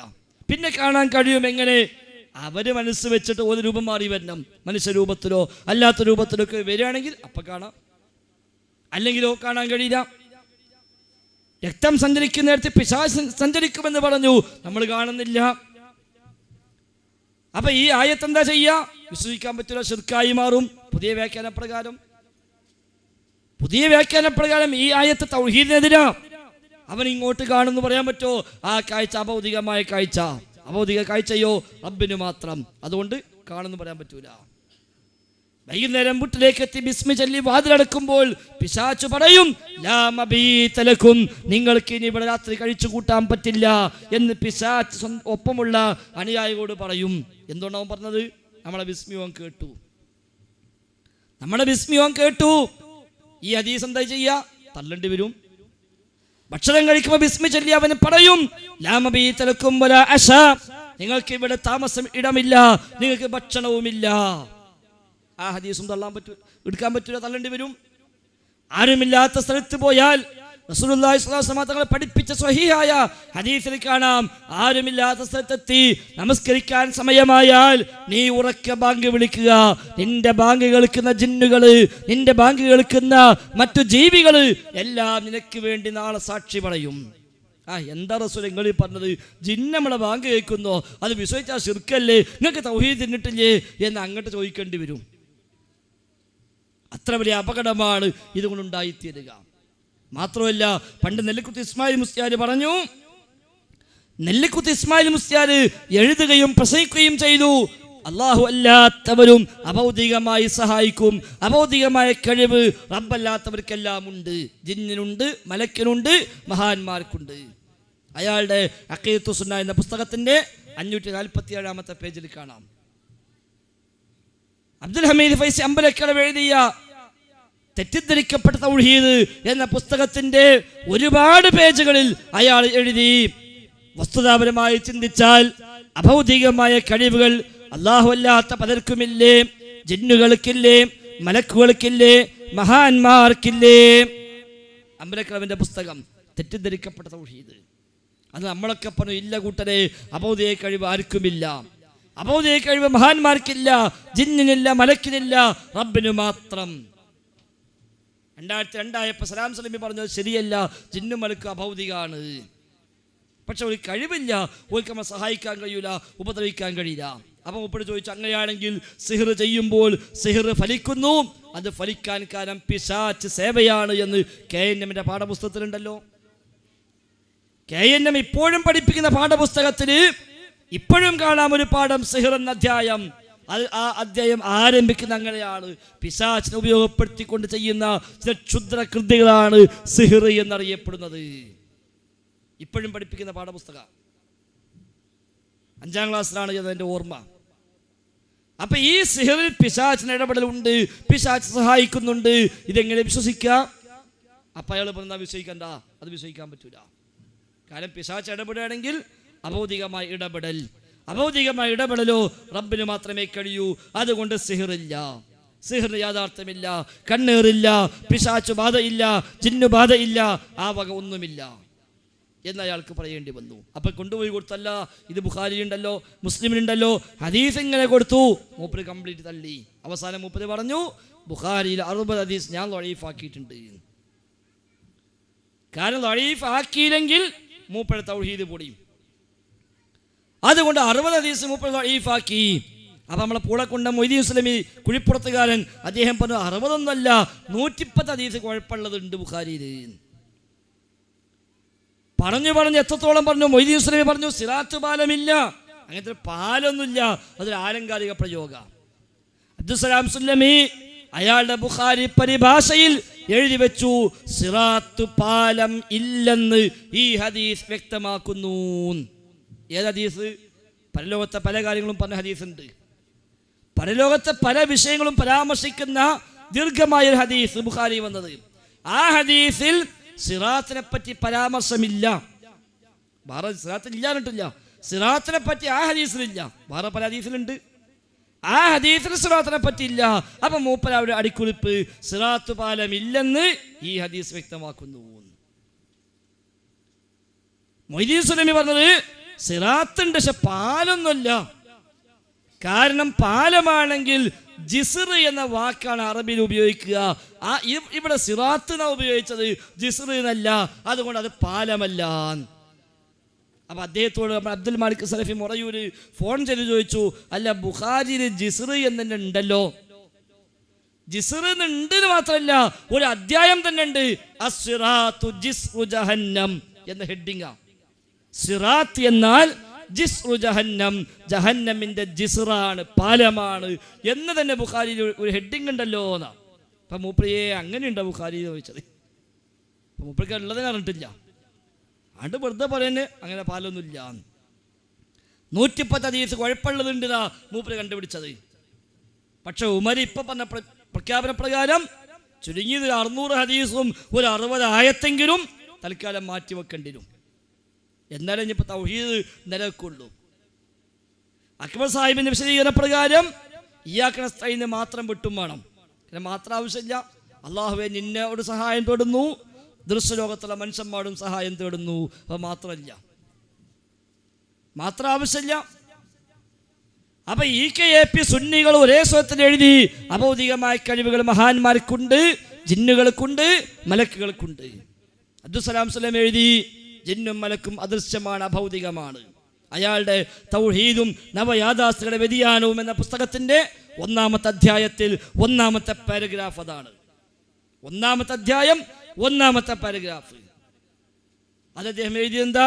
പിന്നെ കാണാൻ കഴിയും എങ്ങനെ? അവര് മനസ്സ് വെച്ചിട്ട് ഒരു രൂപം മാറി വരണം. മനുഷ്യരൂപത്തിലോ അല്ലാത്ത രൂപത്തിലോ ഒക്കെ വരികയാണെങ്കിൽ അപ്പം കാണാം, അല്ലെങ്കിലോ കാണാൻ കഴിയില്ല. രക്തം സഞ്ചരിക്കുന്ന നേരത്തെ പിശാച് സഞ്ചരിക്കുമെന്ന് പറഞ്ഞു, നമ്മൾ കാണുന്നില്ല. അപ്പൊ ഈ ആയത്ത് എന്താ ചെയ്യുക? വിശ്വസിക്കാൻ പറ്റില്ല, ശിർക്കായി മാറും. പുതിയ വ്യാഖ്യാനപ്രകാരം ഈ ആയത്ത് തൗഹീദിനെതിരാ. അവൻ ഇങ്ങോട്ട് കാണുന്നു പറയാൻ പറ്റുമോ? ആ കാഴ്ച അഭൗതികമായ കാഴ്ച, അഭൗതിക കാഴ്ചയോ റബ്ബിന് മാത്രം, അതുകൊണ്ട് കാണുന്നു പറയാൻ പറ്റൂല. വൈകുന്നേരം വീട്ടിലേക്ക് എത്തി ബിസ്മി ചൊല്ലി വാതിലടക്കുമ്പോൾ പിശാച് പറയും, ലാ മബീത ലക്കും, നിങ്ങൾക്ക് ഇനി ഇവിടെ രാത്രി കഴിച്ചു കൂട്ടാൻ പറ്റില്ല എന്ന് പിശാച് ഒപ്പമുള്ള അനുയായികളോട് പറയും. എന്തുകൊണ്ടാവും പറഞ്ഞത്? നമ്മളെ ബിസ്മിയോൻ കേട്ടു. ഈ ഹദീസ് എന്താ ചെയ്യുക? തള്ളേണ്ടി വരും. ഭക്ഷണം കഴിക്കുമ്പോൾ ബിസ്മി ചൊല്ലി അവന് പറയും, ലാ മബീത ലക്കും വലാ അശാ, നിങ്ങൾക്ക് ഇവിടെ താമസം ഇടമില്ല, നിങ്ങൾക്ക് ഭക്ഷണവുമില്ല. ആ ഹദീസും എടുക്കാൻ പറ്റൂല, തള്ളേണ്ടി വരും. ആരുമില്ലാത്ത സ്ഥലത്ത് പോയാൽ റസൂലുള്ളാഹി സ്വല്ലല്ലാഹു അലൈഹി വസല്ലം തങ്ങൾ പഠിപ്പിച്ച സ്വഹീഹായ ഹദീസിൽ കാണാം, ആരുമില്ലാത്ത സ്ഥലത്തെത്തി നമസ്കരിക്കാൻ സമയമായാൽ നീ ഉറക്കെ ബാങ്ക് വിളിക്കുക. നിന്റെ ബാങ്ക് കേൾക്കുന്ന ജിന്നുകള്, നിന്റെ ബാങ്ക് കേൾക്കുന്ന മറ്റു ജീവികള് എല്ലാം നിനക്ക് വേണ്ടി നാളെ സാക്ഷി പറയും. എന്താ റസൂൽ നിങ്ങൾ ഈ പറഞ്ഞത്? ജിന്ന് നമ്മളെ ബാങ്ക് കേൾക്കുന്നോ? അത് വിശ്വസിച്ചാൽ ശിർക്കല്ലേ? നിങ്ങൾക്ക് തൗഹീദ് തിന്നിട്ടില്ലേ എന്ന് അങ്ങോട്ട് ചോദിക്കേണ്ടി വരും. അത്ര വലിയ അപകടമാണ് ഇതുകൊണ്ടുണ്ടായിത്തീരുക. മാത്രമല്ല, പണ്ട് നെല്ലിക്കുത്ത് ഇസ്മായിൽ മുസ്ലിയാർ പറഞ്ഞു, നെല്ലിക്കുത്ത് ഇസ്മായിൽ മുസ്ലിയാർ എഴുതുകയും പ്രസംഗിക്കുകയും ചെയ്തു, അള്ളാഹു അല്ലാത്തവരും അഭൗതികമായി സഹായിക്കും. അഭൗതികമായ കഴിവ് റബ്ബല്ലാത്തവർക്കെല്ലാം ഉണ്ട്. ജിന്നിനുണ്ട്, മലക്കിനുണ്ട്, മഹാന്മാർക്കുണ്ട്. അയാളുടെ അഖീദത്തു സുന്ന എന്ന പുസ്തകത്തിന്റെ 547 പേജിൽ കാണാം. അബ്ദുൽ ഹമീദ് ഫൈസി അമ്പലക്കടവ് എഴുതിയ തെറ്റിദ്ധരിക്കപ്പെട്ട തൗഹീദ് എന്ന പുസ്തകത്തിന്റെ ഒരുപാട് പേജുകളിൽ അയാൾ എഴുതി, വസ്തുതാപരമായി ചിന്തിച്ചാൽ അഭൗതികമായ കഴിവുകൾ അല്ലാഹു അല്ലാത്ത പലർക്കുമില്ലേ, ജിന്നുകൾക്കില്ലേ, മലക്കുകൾക്കില്ലേ, മഹാന്മാർക്കില്ലേ. അമ്പലക്കടവിന്റെ പുസ്തകം തെറ്റിദ്ധരിക്കപ്പെട്ട തൗഹീദ്. അത് നമ്മളൊക്കെ പറഞ്ഞു, ഇല്ല കൂട്ടരെ, അഭൗതിക കഴിവ് ആർക്കുമില്ല, അഭൗതിക കഴിവ് മഹാന്മാർക്കില്ല, ജിന്നിനില്ല, മലക്കിനില്ല, റബ്ബിന് മാത്രം. 2002 സലാം സലമി പറഞ്ഞത് ശരിയല്ല, ജിന്നും മലക്കും അഭൗതികാണ്. പക്ഷെ ഒരു കഴിവില്ല, ഓർക്ക് നമ്മളെ സഹായിക്കാൻ കഴിയില്ല, ഉപദ്രവിക്കാൻ കഴിയില്ല. അപ്പം ഉപ്പടി ചോദിച്ചു, അങ്ങനെയാണെങ്കിൽ സിഹർ ചെയ്യുമ്പോൾ സിഹർ ഫലിക്കുന്നു, അത് ഫലിക്കാൻ കാരണം പിശാച് സേവയാണ് എന്ന് KNM പാഠപുസ്തകത്തിലുണ്ടല്ലോ. KNM ഇപ്പോഴും പഠിപ്പിക്കുന്ന പാഠപുസ്തകത്തിൽ ഇപ്പോഴും കാണാം ഒരു പാഠം, സിഹർ എന്ന അധ്യായം. അത് ആ അധ്യായം ആരംഭിക്കുന്ന അങ്ങനെയാണ്. പിശാചിനെ ഉപയോഗപ്പെടുത്തിക്കൊണ്ട് ചെയ്യുന്ന ചില ക്ഷുദ്ര കൃതികളാണ് സിഹിർ എന്നറിയപ്പെടുന്നത്. ഇപ്പോഴും പഠിപ്പിക്കുന്ന പാഠപുസ്തകം 5ാം ക്ലാസ്സിലാണ് എൻ്റെ ഓർമ്മ. അപ്പൊ ഈ സിഹിറിൽ പിശാചിന് ഇടപെടലുണ്ട്, പിശാച് സഹായിക്കുന്നുണ്ട്. ഇതെങ്ങനെ വിശ്വസിക്കാം? അപ്പൊ അയാൾ പറഞ്ഞാൽ വിശ്വസിക്കണ്ട, അത് വിശ്വസിക്കാൻ പറ്റൂല. കാരണം പിശാച് ഇടപെടുകയാണെങ്കിൽ അഭൗതികമായ ഇടപെടൽ, അഭൗതികമായ ഇടപെടലോ റബ്ബിന് മാത്രമേ കഴിയൂ. അതുകൊണ്ട് സിഹിറില്ല, സിഹിറിന് യാഥാർത്ഥ്യമില്ല, കണ്ണേറില്ല, പിശാചു ബാധയില്ല, ജിന്നു ബാധയില്ല, ആ വക ഒന്നുമില്ല എന്ന് അയാൾക്ക് പറയേണ്ടി വന്നു. അപ്പൊ കൊണ്ടുപോയി കൊടുത്തല്ല, ഇത് ബുഖാരിയുണ്ടല്ലോ, മുസ്ലിമിനുണ്ടല്ലോ, ഹദീസ് ഇങ്ങനെ കൊടുത്തു. മൂപ്പര് കംപ്ലീറ്റ് തള്ളി. അവസാനം മൂപ്പര് പറഞ്ഞു, ബുഖാരിയിൽ 60 ഹദീസ് ഞാൻ ദഈഫാക്കിയിട്ടുണ്ട്. കാരണം ദഈഫ് ആക്കിയില്ലെങ്കിൽ മൂപ്പര് തൗഹീദ് പൊടിയും. അതുകൊണ്ട് 60 ഹദീസ് മൂപ്പര് ദഈഫാക്കി. അപ്പൊ നമ്മളെ പൂളക്കൊണ്ട മൊയ്തീൻ സുലമി കുഴിപ്പുറത്തുകാരൻ അദ്ദേഹം പറഞ്ഞു 60 ഒന്നല്ല 110 ഹദീസ് കുഴപ്പമുള്ളതുണ്ട് ബുഖാരിയിൽ. പറഞ്ഞു എത്രത്തോളം പറഞ്ഞു? മൊയ്തീൻ സുലമി പറഞ്ഞു സിറാത്ത് പാലമില്ല, അങ്ങനത്തെ പാലൊന്നുമില്ല, അതൊരു ആലങ്കാരിക പ്രയോഗ. അബ്ദുസ്സലാം സുല്ലമി അയാളുടെ ബുഖാരി പരിഭാഷയിൽ എഴുതി വെച്ചു, സിറാത്ത് പാലം ഇല്ലെന്ന് ഈ ഹദീസ് വ്യക്തമാക്കുന്നു. ഏത് ഹദീസ്? പരലോകത്തെ പല കാര്യങ്ങളും പറഞ്ഞ ഹദീസ് ഉണ്ട്. പരലോകത്തെ പല വിഷയങ്ങളും പരാമർശിക്കുന്ന ദീർഘമായൊരു ഹദീസ് ബുഖാരി വന്നത്. ആ ഹദീസിൽ സിറാത്തിനെ പറ്റി പരാമർശമില്ല. വേറെ സിറാത്തിൽ ഇല്ലാന്നിട്ടില്ല, സിറാത്തിനെ പറ്റി ആ ഹദീസിലില്ല, വേറെ പല ഹദീസിലുണ്ട്. ആ ഹദീസിൽ സിറാത്തിനെ പറ്റിയില്ല. അപ്പൊ മൂപ്പരവിടെ അടിക്കുറിപ്പ്, സിറാത്ത് പാലം ഇല്ലെന്ന് ഈ ഹദീസ് വ്യക്തമാക്കുന്നു. മൊയ്തീൻ സുലമി പറഞ്ഞത് സിറാത്തുണ്ട്, പക്ഷെ പാലൊന്നുമല്ല. കാരണം പാലമാണെങ്കിൽ ജിസ്ർ എന്ന വാക്കാണ് അറബിയിൽ ഉപയോഗിക്കുക. ഇവിടെ സിറാത്ത് എന്നാണ് ഉപയോഗിച്ചത്, ജിസ്ർ എന്നല്ല. അതുകൊണ്ട് അത് പാലമല്ല. അപ്പൊ അദ്ദേഹത്തോട് അബ്ദുൽ മാലിക് സലഫി മൊറയൂര് ഫോൺ ചെയ്ത് ചോദിച്ചു, അല്ല ബുഖാരിയിൽ ജിസ്ർ എന്ന് തന്നെ ഉണ്ടല്ലോ. ജിസ്ർ ഉണ്ട് മാത്രമല്ല ഒരു അധ്യായം തന്നെ ഉണ്ട്, അസ്സിറാത്തു ജിസ്റു ജഹന്നം എന്ന ഹെഡിങ്ങാ. സിറാത്ത് എന്നാൽ ജിസ്റു ജഹന്നം, ജഹന്നമിന്റെ ജിസ്റാണ്, പാലമാണ് എന്ന് തന്നെ ബുഖാരിയിൽ ഒരു ഹെഡിങ് ഉണ്ടല്ലോ എന്നാ. അപ്പൊ മൂപ്പരിയെ അങ്ങനെയുണ്ടോ ബുഖാരി ചോദിച്ചത്? അപ്പൊ മൂപ്പർക്ക് ഉള്ളതിനെ അറിഞ്ഞിട്ടില്ല, ആണ്ട് വെറുതെ പറയുന്നത് അങ്ങനെ പാലൊന്നുമില്ല. 110 ഹദീസ് കുഴപ്പമുള്ളതുണ്ടെന്നാ മൂപ്പര് കണ്ടുപിടിച്ചത്. പക്ഷെ ഉമർ ഇപ്പൊ പറഞ്ഞ പ്രഖ്യാപന പ്രകാരം ചുരുങ്ങിയത് 600 ഹദീസും ഒരു 60 ആയത്തെങ്കിലും തൽക്കാലം മാറ്റി വെക്കേണ്ടി വരും. എന്നാലും ഇനിയിപ്പോൾ തൗഹീദ് നിലനിൽക്കുള്ളൂ. അക്ബർ സാഹിബിന്റെ വിശദീകരണ പ്രകാരം ഇയ്യാക നസ്തഈൻ മാത്രം വിട്ടും വേണം, പിന്നെ മാത്രം ആവശ്യമില്ല. അള്ളാഹുവെ നിന്നോട് സഹായം തേടുന്നു, ദൃശ്യലോകത്തുള്ള മനുഷ്യന്മാരും സഹായം തേടുന്നു, അത് മാത്രമല്ല, മാത്രം ആവശ്യമില്ല. അപ്പൊ EKAP സുന്നികൾ ഒരേ സ്വരത്തിൽ എഴുതി, അഭൗതികമായ കഴിവുകൾ മഹാന്മാർക്കുണ്ട്, ജിന്നുകൾക്കുണ്ട്, മലക്കുകൾക്കുണ്ട്. അബ്ദുസ്സലാം സുലൈം എഴുതി, ജിന്നും മലക്കും അദൃശ്യമാണ്, അഭൗതികമാണ്. അയാളുടെ തൗഹീദും നവയാഥാസ്ഥികളുടെ വ്യതിയാനവും എന്ന പുസ്തകത്തിന്റെ 1-ാമത്തെ അധ്യായത്തിൽ 1-ാമത്തെ പാരഗ്രാഫ് അതാണ്. 1-ാമത്തെ അധ്യായം 1-ാമത്തെ പാരഗ്രാഫ് അത് അദ്ദേഹം എഴുതിയെന്താ?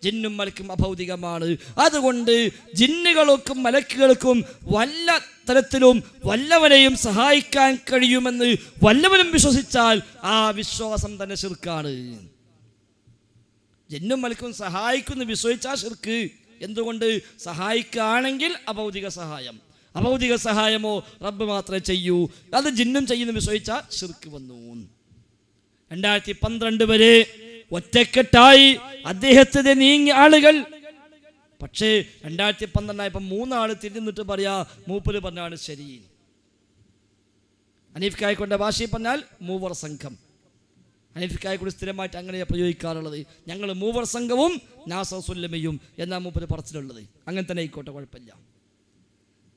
ജിന്നും മലക്കും അഭൗതികമാണ്. അതുകൊണ്ട് ജിന്നുകൾക്കും മലക്കുകൾക്കും വല്ല തരത്തിലും വല്ലവനെയും സഹായിക്കാൻ കഴിയുമെന്ന് വല്ലവനും വിശ്വസിച്ചാൽ ആ വിശ്വാസം തന്നെ ശിർക്കാണ്. ജിന്നും മലക്കും സഹായിക്കുന്നു വിശ്വസിച്ചാൽ ശിർക്ക്. എന്തുകൊണ്ട്? സഹായിക്കുകയാണെങ്കിൽ അഭൗതിക സഹായം, അഭൗതിക സഹായമോ റബ്ബ് മാത്രമേ ചെയ്യൂ, അത് ജിന്നും ചെയ്യുന്നു വിശ്വസിച്ചാൽ ശിർക്ക് വന്നു. 2012 വരെ ഒറ്റക്കെട്ടായി അദ്ദേഹത്തിന് നീങ്ങിയ ആളുകൾ. പക്ഷേ 2012 3 ആള് തിരിഞ്ഞിട്ട് പറയാ മൂപ്പര് പറഞ്ഞാണ് ശരി. ഹനീഫ് കായ്ക്കൊണ്ട ഭാഷയിൽ പറഞ്ഞാൽ മൂവർ സംഘം. ഹനീഫ് കായ്ക്കൂടി സ്ഥിരമായിട്ട് അങ്ങനെയാണ് പ്രയോഗിക്കാറുള്ളത്. ഞങ്ങൾ മൂവർ സംഘവും നാസർ സുല്ലമിയും എന്നാ മൂപ്പര് പറച്ചിലുള്ളത്. അങ്ങനെ തന്നെ ആയിക്കോട്ടെ, കുഴപ്പമില്ല.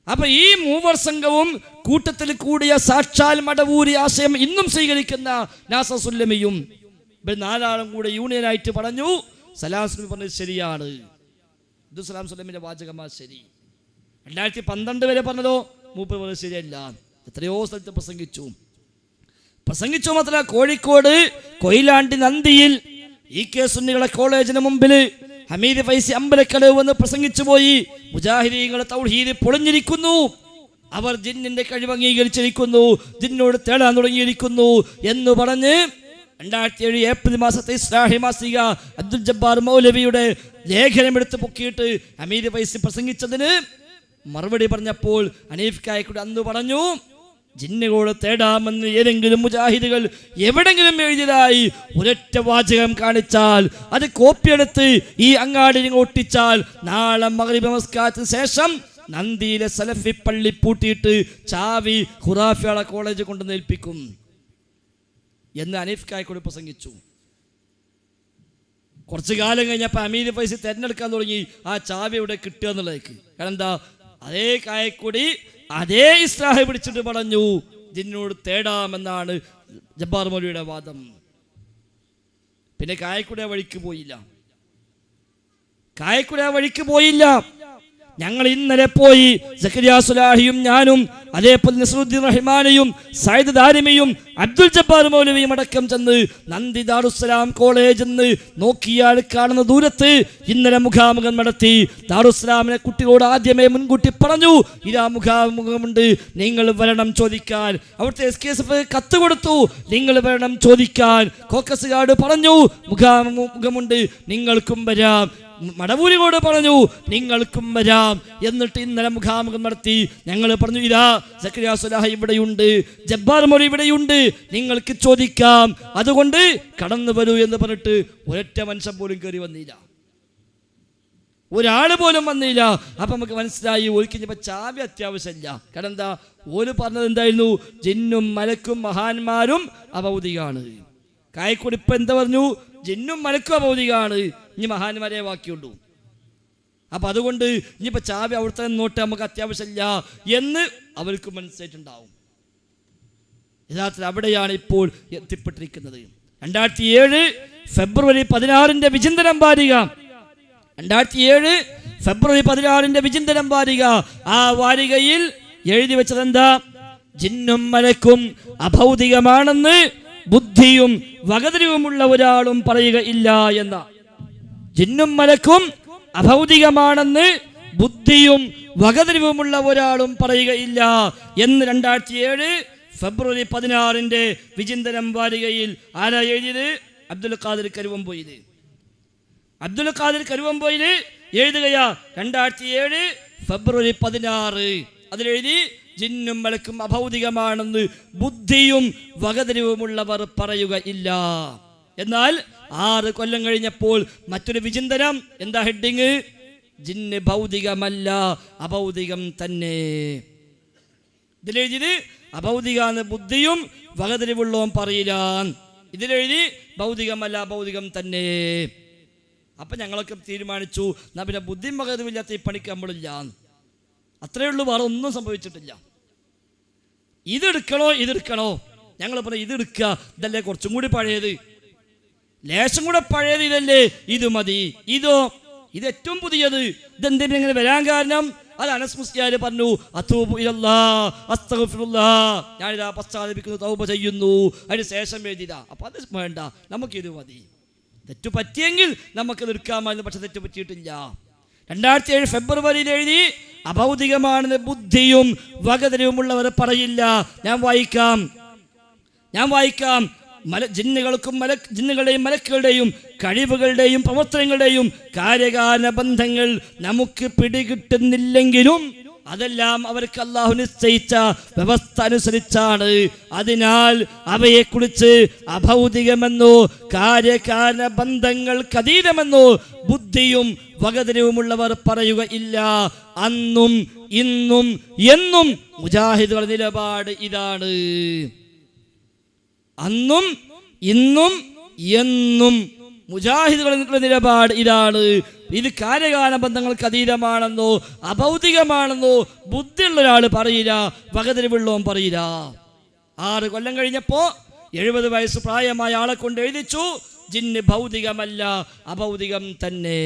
അപ്പൊ ഈ മൂവർ സംഘവും കൂട്ടത്തിൽ കൂടിയ സാക്ഷാൽ മടവൂരി ആശയം ഇന്നും സ്വീകരിക്കുന്ന നാസർ സുല്ലമിയും 4 ആളും കൂടെ യൂണിയനായിട്ട് പറഞ്ഞു സലാം സുല്ലമി പറഞ്ഞത് ശരിയാണ്. അബ്ദുസ്സലാം സുല്ലമിന്റെ വാചകമാ ശരി. 2012 വരെ പറഞ്ഞതോ മൂപ്പര് പറഞ്ഞത് ശരിയല്ല. എത്രയോ സ്ഥലത്ത് പ്രസംഗിച്ചു മാത്രമല്ല, കോഴിക്കോട് കൊയിലാണ്ടി നന്ദിയിൽ EK സുന്നികളെ കോളേജിന് മുമ്പിൽ ഹമീദ് ഫൈസി അമ്പലക്കടവ് വന്ന് പ്രസംഗിച്ചു പോയി. മുജാഹിദീങ്ങളെ തൗഹീദ് പൊളിഞ്ഞിരിക്കുന്നു, അവർ ജിന്നിന്റെ കഴിവ് അംഗീകരിച്ചിരിക്കുന്നു, ജിന്നോട് തേടാൻ തുടങ്ങിയിരിക്കുന്നു എന്ന് പറഞ്ഞ് 2007 ഏപ്രിൽ മാസത്തെ ഇസ്ലാഹി മാസിക അബ്ദുൽ ജബ്ബാർ മൗലവിയുടെ ലേഖനമെടുത്ത് പൊക്കിയിട്ട് അമീർ ഫൈസി പ്രസംഗിച്ചതിന് മറുപടി പറഞ്ഞപ്പോൾ ഹനീഫ് കായക്കൂടെ അന്ന് പറഞ്ഞു, ജിന്നുകളോട് തേടാമെന്ന് ഏതെങ്കിലും മുജാഹിദുകൾ എവിടെങ്കിലും എഴുതിയതായി ഒരൊറ്റ വാചകം കാണിച്ചാൽ അത് കോപ്പിയെടുത്ത് ഈ അങ്ങാടി ഒട്ടിച്ചാൽ നാളെ മഗ്രിബ് നമസ്കാരത്തിന് ശേഷം നന്ദിയിലെ സലഫി പള്ളി പൂട്ടിയിട്ട് ചാവി ഖുറാഫിയാള കോളേജ് കൊണ്ട് ഏൽപ്പിക്കും എന്ന് ഹനീഫ് കായക്കൂടെ പ്രസംഗിച്ചു. കുറച്ചു കാലം കഴിഞ്ഞപ്പോൾ അമീർ ഫൈസി തിരഞ്ഞെടുക്കാൻ തുടങ്ങി ആ ചാവി ഇവിടെ കിട്ടുക എന്നുള്ളതൊക്കെ. കാരണം എന്താ, അതേ കായക്കൂടി അതേ ഇസ്ലാഹ് പിടിച്ചിട്ട് പറഞ്ഞു ജിന്നോട് തേടാമെന്നാണ് ജബ്ബാർ മൗലവിയുടെ വാദം. പിന്നെ കായക്കൂടി ആ വഴിക്ക് പോയില്ല. ഞങ്ങൾ ഇന്നലെ പോയി സക്കരിയ സുലാഹിയും ഞാനും അതേപോലെ നസ്രുദ്ദീൻ റഹ്മാനിയും സയ്യിദ് ദാരിമിയും അബ്ദുൽ ജബ്ബാർ മൗലവിയും അടക്കം ചെന്ന് നന്ദി ദാറുസ്സലാം കോളേജിൽ നിന്ന് നോക്കിയാൽ കാണുന്ന ദൂരത്ത് ഇന്നലെ മുഖാമുഖം നടത്തി. ദാറുസ്സലാമിനെ കുട്ടികളോട് ആദ്യമേ മുൻകൂട്ടി പറഞ്ഞു, ഇതാ മുഖാമുഖമുണ്ട്, നിങ്ങൾ വരണം ചോദിക്കാൻ. അവിടുത്തെ SKSF കത്ത് കൊടുത്തു, നിങ്ങൾ വരണം ചോദിക്കാൻ. കോക്കസുകാട് പറഞ്ഞു മുഖാമുഖമുണ്ട്, നിങ്ങൾക്കും വരാം. മടവൂരിനോട് പറഞ്ഞു നിങ്ങൾക്കും വരാം. എന്നിട്ട് ഇന്നലെ മുഖാമുഖം നടത്തി. ഞങ്ങൾ പറഞ്ഞു, ഇതാ സക്കരിയ സുലാഹി ഇവിടെയുണ്ട്, ജബ്ബാർ മൗലവി ഇവിടെയുണ്ട്, നിങ്ങൾക്ക് ചോദിക്കാം, അതുകൊണ്ട് കടന്നു വരൂ എന്ന് പറഞ്ഞിട്ട് ഒരൊറ്റ മനുഷ്യൻ പോലും കയറി വന്നില്ല, ഒരാൾ പോലും വന്നില്ല. അപ്പൊ നമുക്ക് മനസ്സിലായി ഒരിക്കൽ ചാവി അത്യാവശ്യമില്ല. കാരണം എന്താ, ഓര് പറഞ്ഞത് എന്തായിരുന്നു, ജിന്നും മലക്കും മഹാന്മാരും അഭൗതികാണ്. കായക്കൂടി ഇപ്പൊ എന്താ പറഞ്ഞു, ജിന്നും മലക്കും അഭൗതികാണ്, ഇനി മഹാന്മാരെ ബാക്കിയുള്ളൂ. അപ്പൊ അതുകൊണ്ട് ഇനിയിപ്പോ ചാവി അവിടുത്തെ നോട്ട് നമുക്ക് അത്യാവശ്യമില്ല എന്ന് അവർക്ക് മനസ്സിലായിട്ടുണ്ടാവും. യഥാർത്ഥത്തിൽ അവിടെയാണ് ഇപ്പോൾ എത്തിപ്പെട്ടിരിക്കുന്നത്. 2007 ഫെബ്രുവരി 16 വിചിന്തനം വാരിക, 2007 ഫെബ്രുവരി 16 വിചിന്തനം വാരിക. ആ വാരികയിൽ എഴുതി വെച്ചത് എന്താ, ജിന്നും മലക്കും അഭൗതികമാണെന്ന് ബുദ്ധിയും വകതിരിവുമുള്ള ഒരാളും പറയുകയില്ല എന്ന. ജിന്നും മലക്കും അഭൗതികമാണെന്ന് ബുദ്ധിയും വകതിരിവുമുള്ള ഒരാളും പറയുകയില്ല എന്ന് 2007 ഫെബ്രുവരി 16 വിചിന്തനം വാരികയിൽ ആരാ എഴുതിയത്? അബ്ദുൽ ഖാദിർ കരുവമ്പൊയിൽ. അബ്ദുൽ ഖാദിർ കരുവമ്പൊയിൽ എഴുതുകയാ 2007 ഫെബ്രുവരി 16 അതിലെഴുതി, ജിന്നും മലക്കും അഭൗതികമാണെന്ന് ബുദ്ധിയും വകതിരിവുമുള്ളവർ പറയുകയില്ല. എന്നാൽ 6 കൊല്ലം കഴിഞ്ഞപ്പോൾ മറ്റൊരു വിചിന്തനം, എന്താ ഹെഡിങ്? ജിന്ന് ഭൗതികമല്ല, അഭൗതികം തന്നെ. ഇതിലെഴുതി അഭൗതികാന്ന് ബുദ്ധിയും വകതിരിവുള്ളവും പറയില്ല, ഇതിലെഴുതി ഭൗതികമല്ല അഭൗതികം തന്നെ. അപ്പൊ ഞങ്ങളൊക്കെ തീരുമാനിച്ചു, എന്നാ പിന്നെ ബുദ്ധിയും വകതിരിവില്ലാത്ത ഈ പണിക്ക് നമ്മളില്ല, അത്രയേ ഉള്ളൂ, വേറെ ഒന്നും സംഭവിച്ചിട്ടില്ല. ഇതെടുക്കണോ? ഞങ്ങൾ പറഞ്ഞു ഇതെടുക്കുക, ഇതല്ലേ കുറച്ചും കൂടി പഴയത്, ലേശം കൂടെ പഴയത് ഇതല്ലേ, ഇത് മതി. ഇത് ഏറ്റവും പുതിയത്. ഇതെന്തിനും ഇങ്ങനെ വരാൻ കാരണം, അത് അനസ് മുസ്ലിയാർ പറഞ്ഞു, അത്തൂബു ഇലല്ലാഹ് അസ്തഗ്ഫിറുല്ലാഹ്, ഞാനിതാ പശ്ചാത്തപിക്കുന്നു, തൗബ ചെയ്യുന്നു. അതിന് ശേഷം എഴുതിയതാ. അപ്പൊ അത് വേണ്ട, നമുക്കിത് മതി. തെറ്റു പറ്റിയെങ്കിൽ നമുക്കിത് എടുക്കാമായിരുന്നു, പക്ഷെ തെറ്റു പറ്റിയിട്ടില്ല. 2007 ഫെബ്രുവരിയിൽ എഴുതി, അഭൗതികമാണെന്ന് ബുദ്ധിയും വകതിരിവുമുള്ളവർ പറയില്ല. ഞാൻ വായിക്കാം. ജിന്നുകളുടെയും മലക്കുകളുടെയും കഴിവുകളുടെയും പ്രവർത്തനങ്ങളുടെയും കാര്യകാരണ ബന്ധങ്ങൾ നമുക്ക് പിടികിട്ടുന്നില്ലെങ്കിലും അതെല്ലാം അവർക്ക് അള്ളാഹു നിശ്ചയിച്ച വ്യവസ്ഥ അനുസരിച്ചാണ്. അതിനാൽ അവയെക്കുറിച്ച് അഭൗതികമെന്നോ കാര്യകാരണ ബന്ധങ്ങൾക്ക് അതീതമെന്നോ ബുദ്ധിയും വകതിരിവുമുള്ളവർ പറയുകയില്ല. അന്നും ഇന്നും എന്നും മുജാഹിദുകളുടെ നിലപാട് ഇതാണ്. അന്നും ഇന്നും എന്നും മുജാഹിദുകളുടെ നിലപാട് ഇതാണ്. ഇത് കാര്യകാല ബന്ധങ്ങൾക്ക് അതീതമാണെന്നോ അഭൗതികമാണെന്നോ ബുദ്ധിയുള്ള ഒരാൾ പറയില്ല, വകതിരിവുള്ളവൻ പറയില്ല. 6 കൊല്ലം കഴിഞ്ഞപ്പോ 70 വയസ്സ് പ്രായമായ ആളെ കൊണ്ട് എഴുതിച്ചു, ജിന്ന് ഭൗതികമല്ല അഭൗതികം തന്നെ.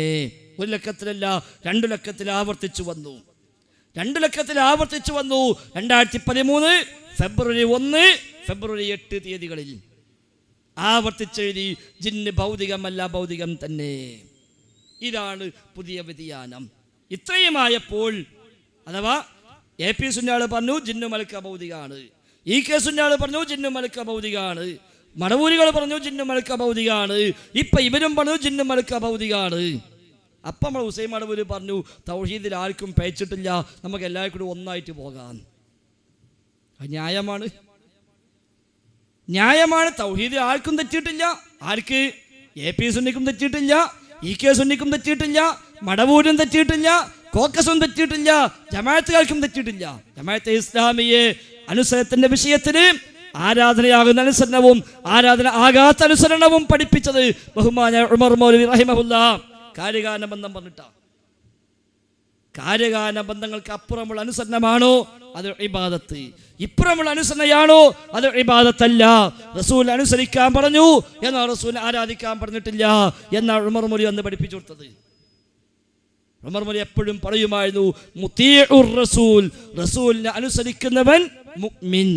1 ലക്കത്തിലല്ല 2 ലക്കത്തിൽ ആവർത്തിച്ചു വന്നു. 2013 ഫെബ്രുവരി 1 ഫെബ്രുവരി 8 തീയതികളിൽ ആവർത്തിച്ചെഴുതി, ജിന്ന് ഭൗതികമല്ല ഭൗതികം തന്നെ. ഇതാണ് പുതിയ വ്യതിയാനം. ഇത്രയുമായപ്പോൾ, അഥവാ AP സുന്നാൾ പറഞ്ഞു ജിന്നു മലക്ക് അഭൗതികമാണ്. EK സുന്നാൾ പറഞ്ഞു ജിന്നു മലക്ക് അഭൗതികമാണ്. മടവൂരികൾ പറഞ്ഞു ജിന്നു മലക്ക് അഭൗതികമാണ്. ഇപ്പം ഇവരും പറഞ്ഞു ജിന്നു മലക്ക് അഭൗതികമാണ്. അപ്പം നമ്മൾ ഹുസൈൻ മടവൂര് പറഞ്ഞു തൗഹീദിൽ ആർക്കും പേച്ചിട്ടില്ല, നമുക്ക് എല്ലാവരും കൂടി ഒന്നായിട്ട് പോകാം. ന്യായമാണ്, ന്യായമാണ്. തൗഹീദിൽ ആർക്കും തെറ്റിയിട്ടില്ല. ആർക്ക്? AP സുന്നിക്കും തെറ്റിയിട്ടില്ല, EK സുന്നിക്കും തെറ്റിയിട്ടില്ല, മടവൂരും തെറ്റിയിട്ടില്ല, കോക്കസും തെറ്റിയിട്ടില്ല, ജമാഅത്തുകാർക്കും തെറ്റിയിട്ടില്ല. ജമാഅത്തെ ഇസ്ലാമിയെ അനുസരണത്തിന്റെ വിഷയത്തിന് ആരാധനയാകുന്ന അനുസരണവും ആരാധന ആകാത്ത അനുസരണവും പഠിപ്പിച്ചത് ബഹുമാന ഉമർ മൗലവി റഹിമഹുല്ലാ കാര്യകാരണ ബന്ധം പറഞ്ഞിട്ടാണ്. കാര്യകാരണ ബന്ധങ്ങൾക്ക് അപ്പുറമുള്ള അനുസരണമാണോ അത് ഇബാദത്ത്, ഇപ്പുറമുള്ള അനുസരണയാണോ അത് ഇബാദത്തല്ല. റസൂൽ അനുസരിക്കാൻ പറഞ്ഞു എന്നാൽ റസൂൽ ആരാധിക്കാൻ പറഞ്ഞിട്ടില്ല എന്നാണ് ഉമർ മൗലവി അന്ന് പഠിപ്പിച്ചു കൊടുത്തത്. ഉമർ മൗലവി എപ്പോഴും പറയുമായിരുന്നു മുതീഉർ റസൂൽ, റസൂലിനെ അനുസരിക്കുന്നവൻ മുഅ്മിൻ.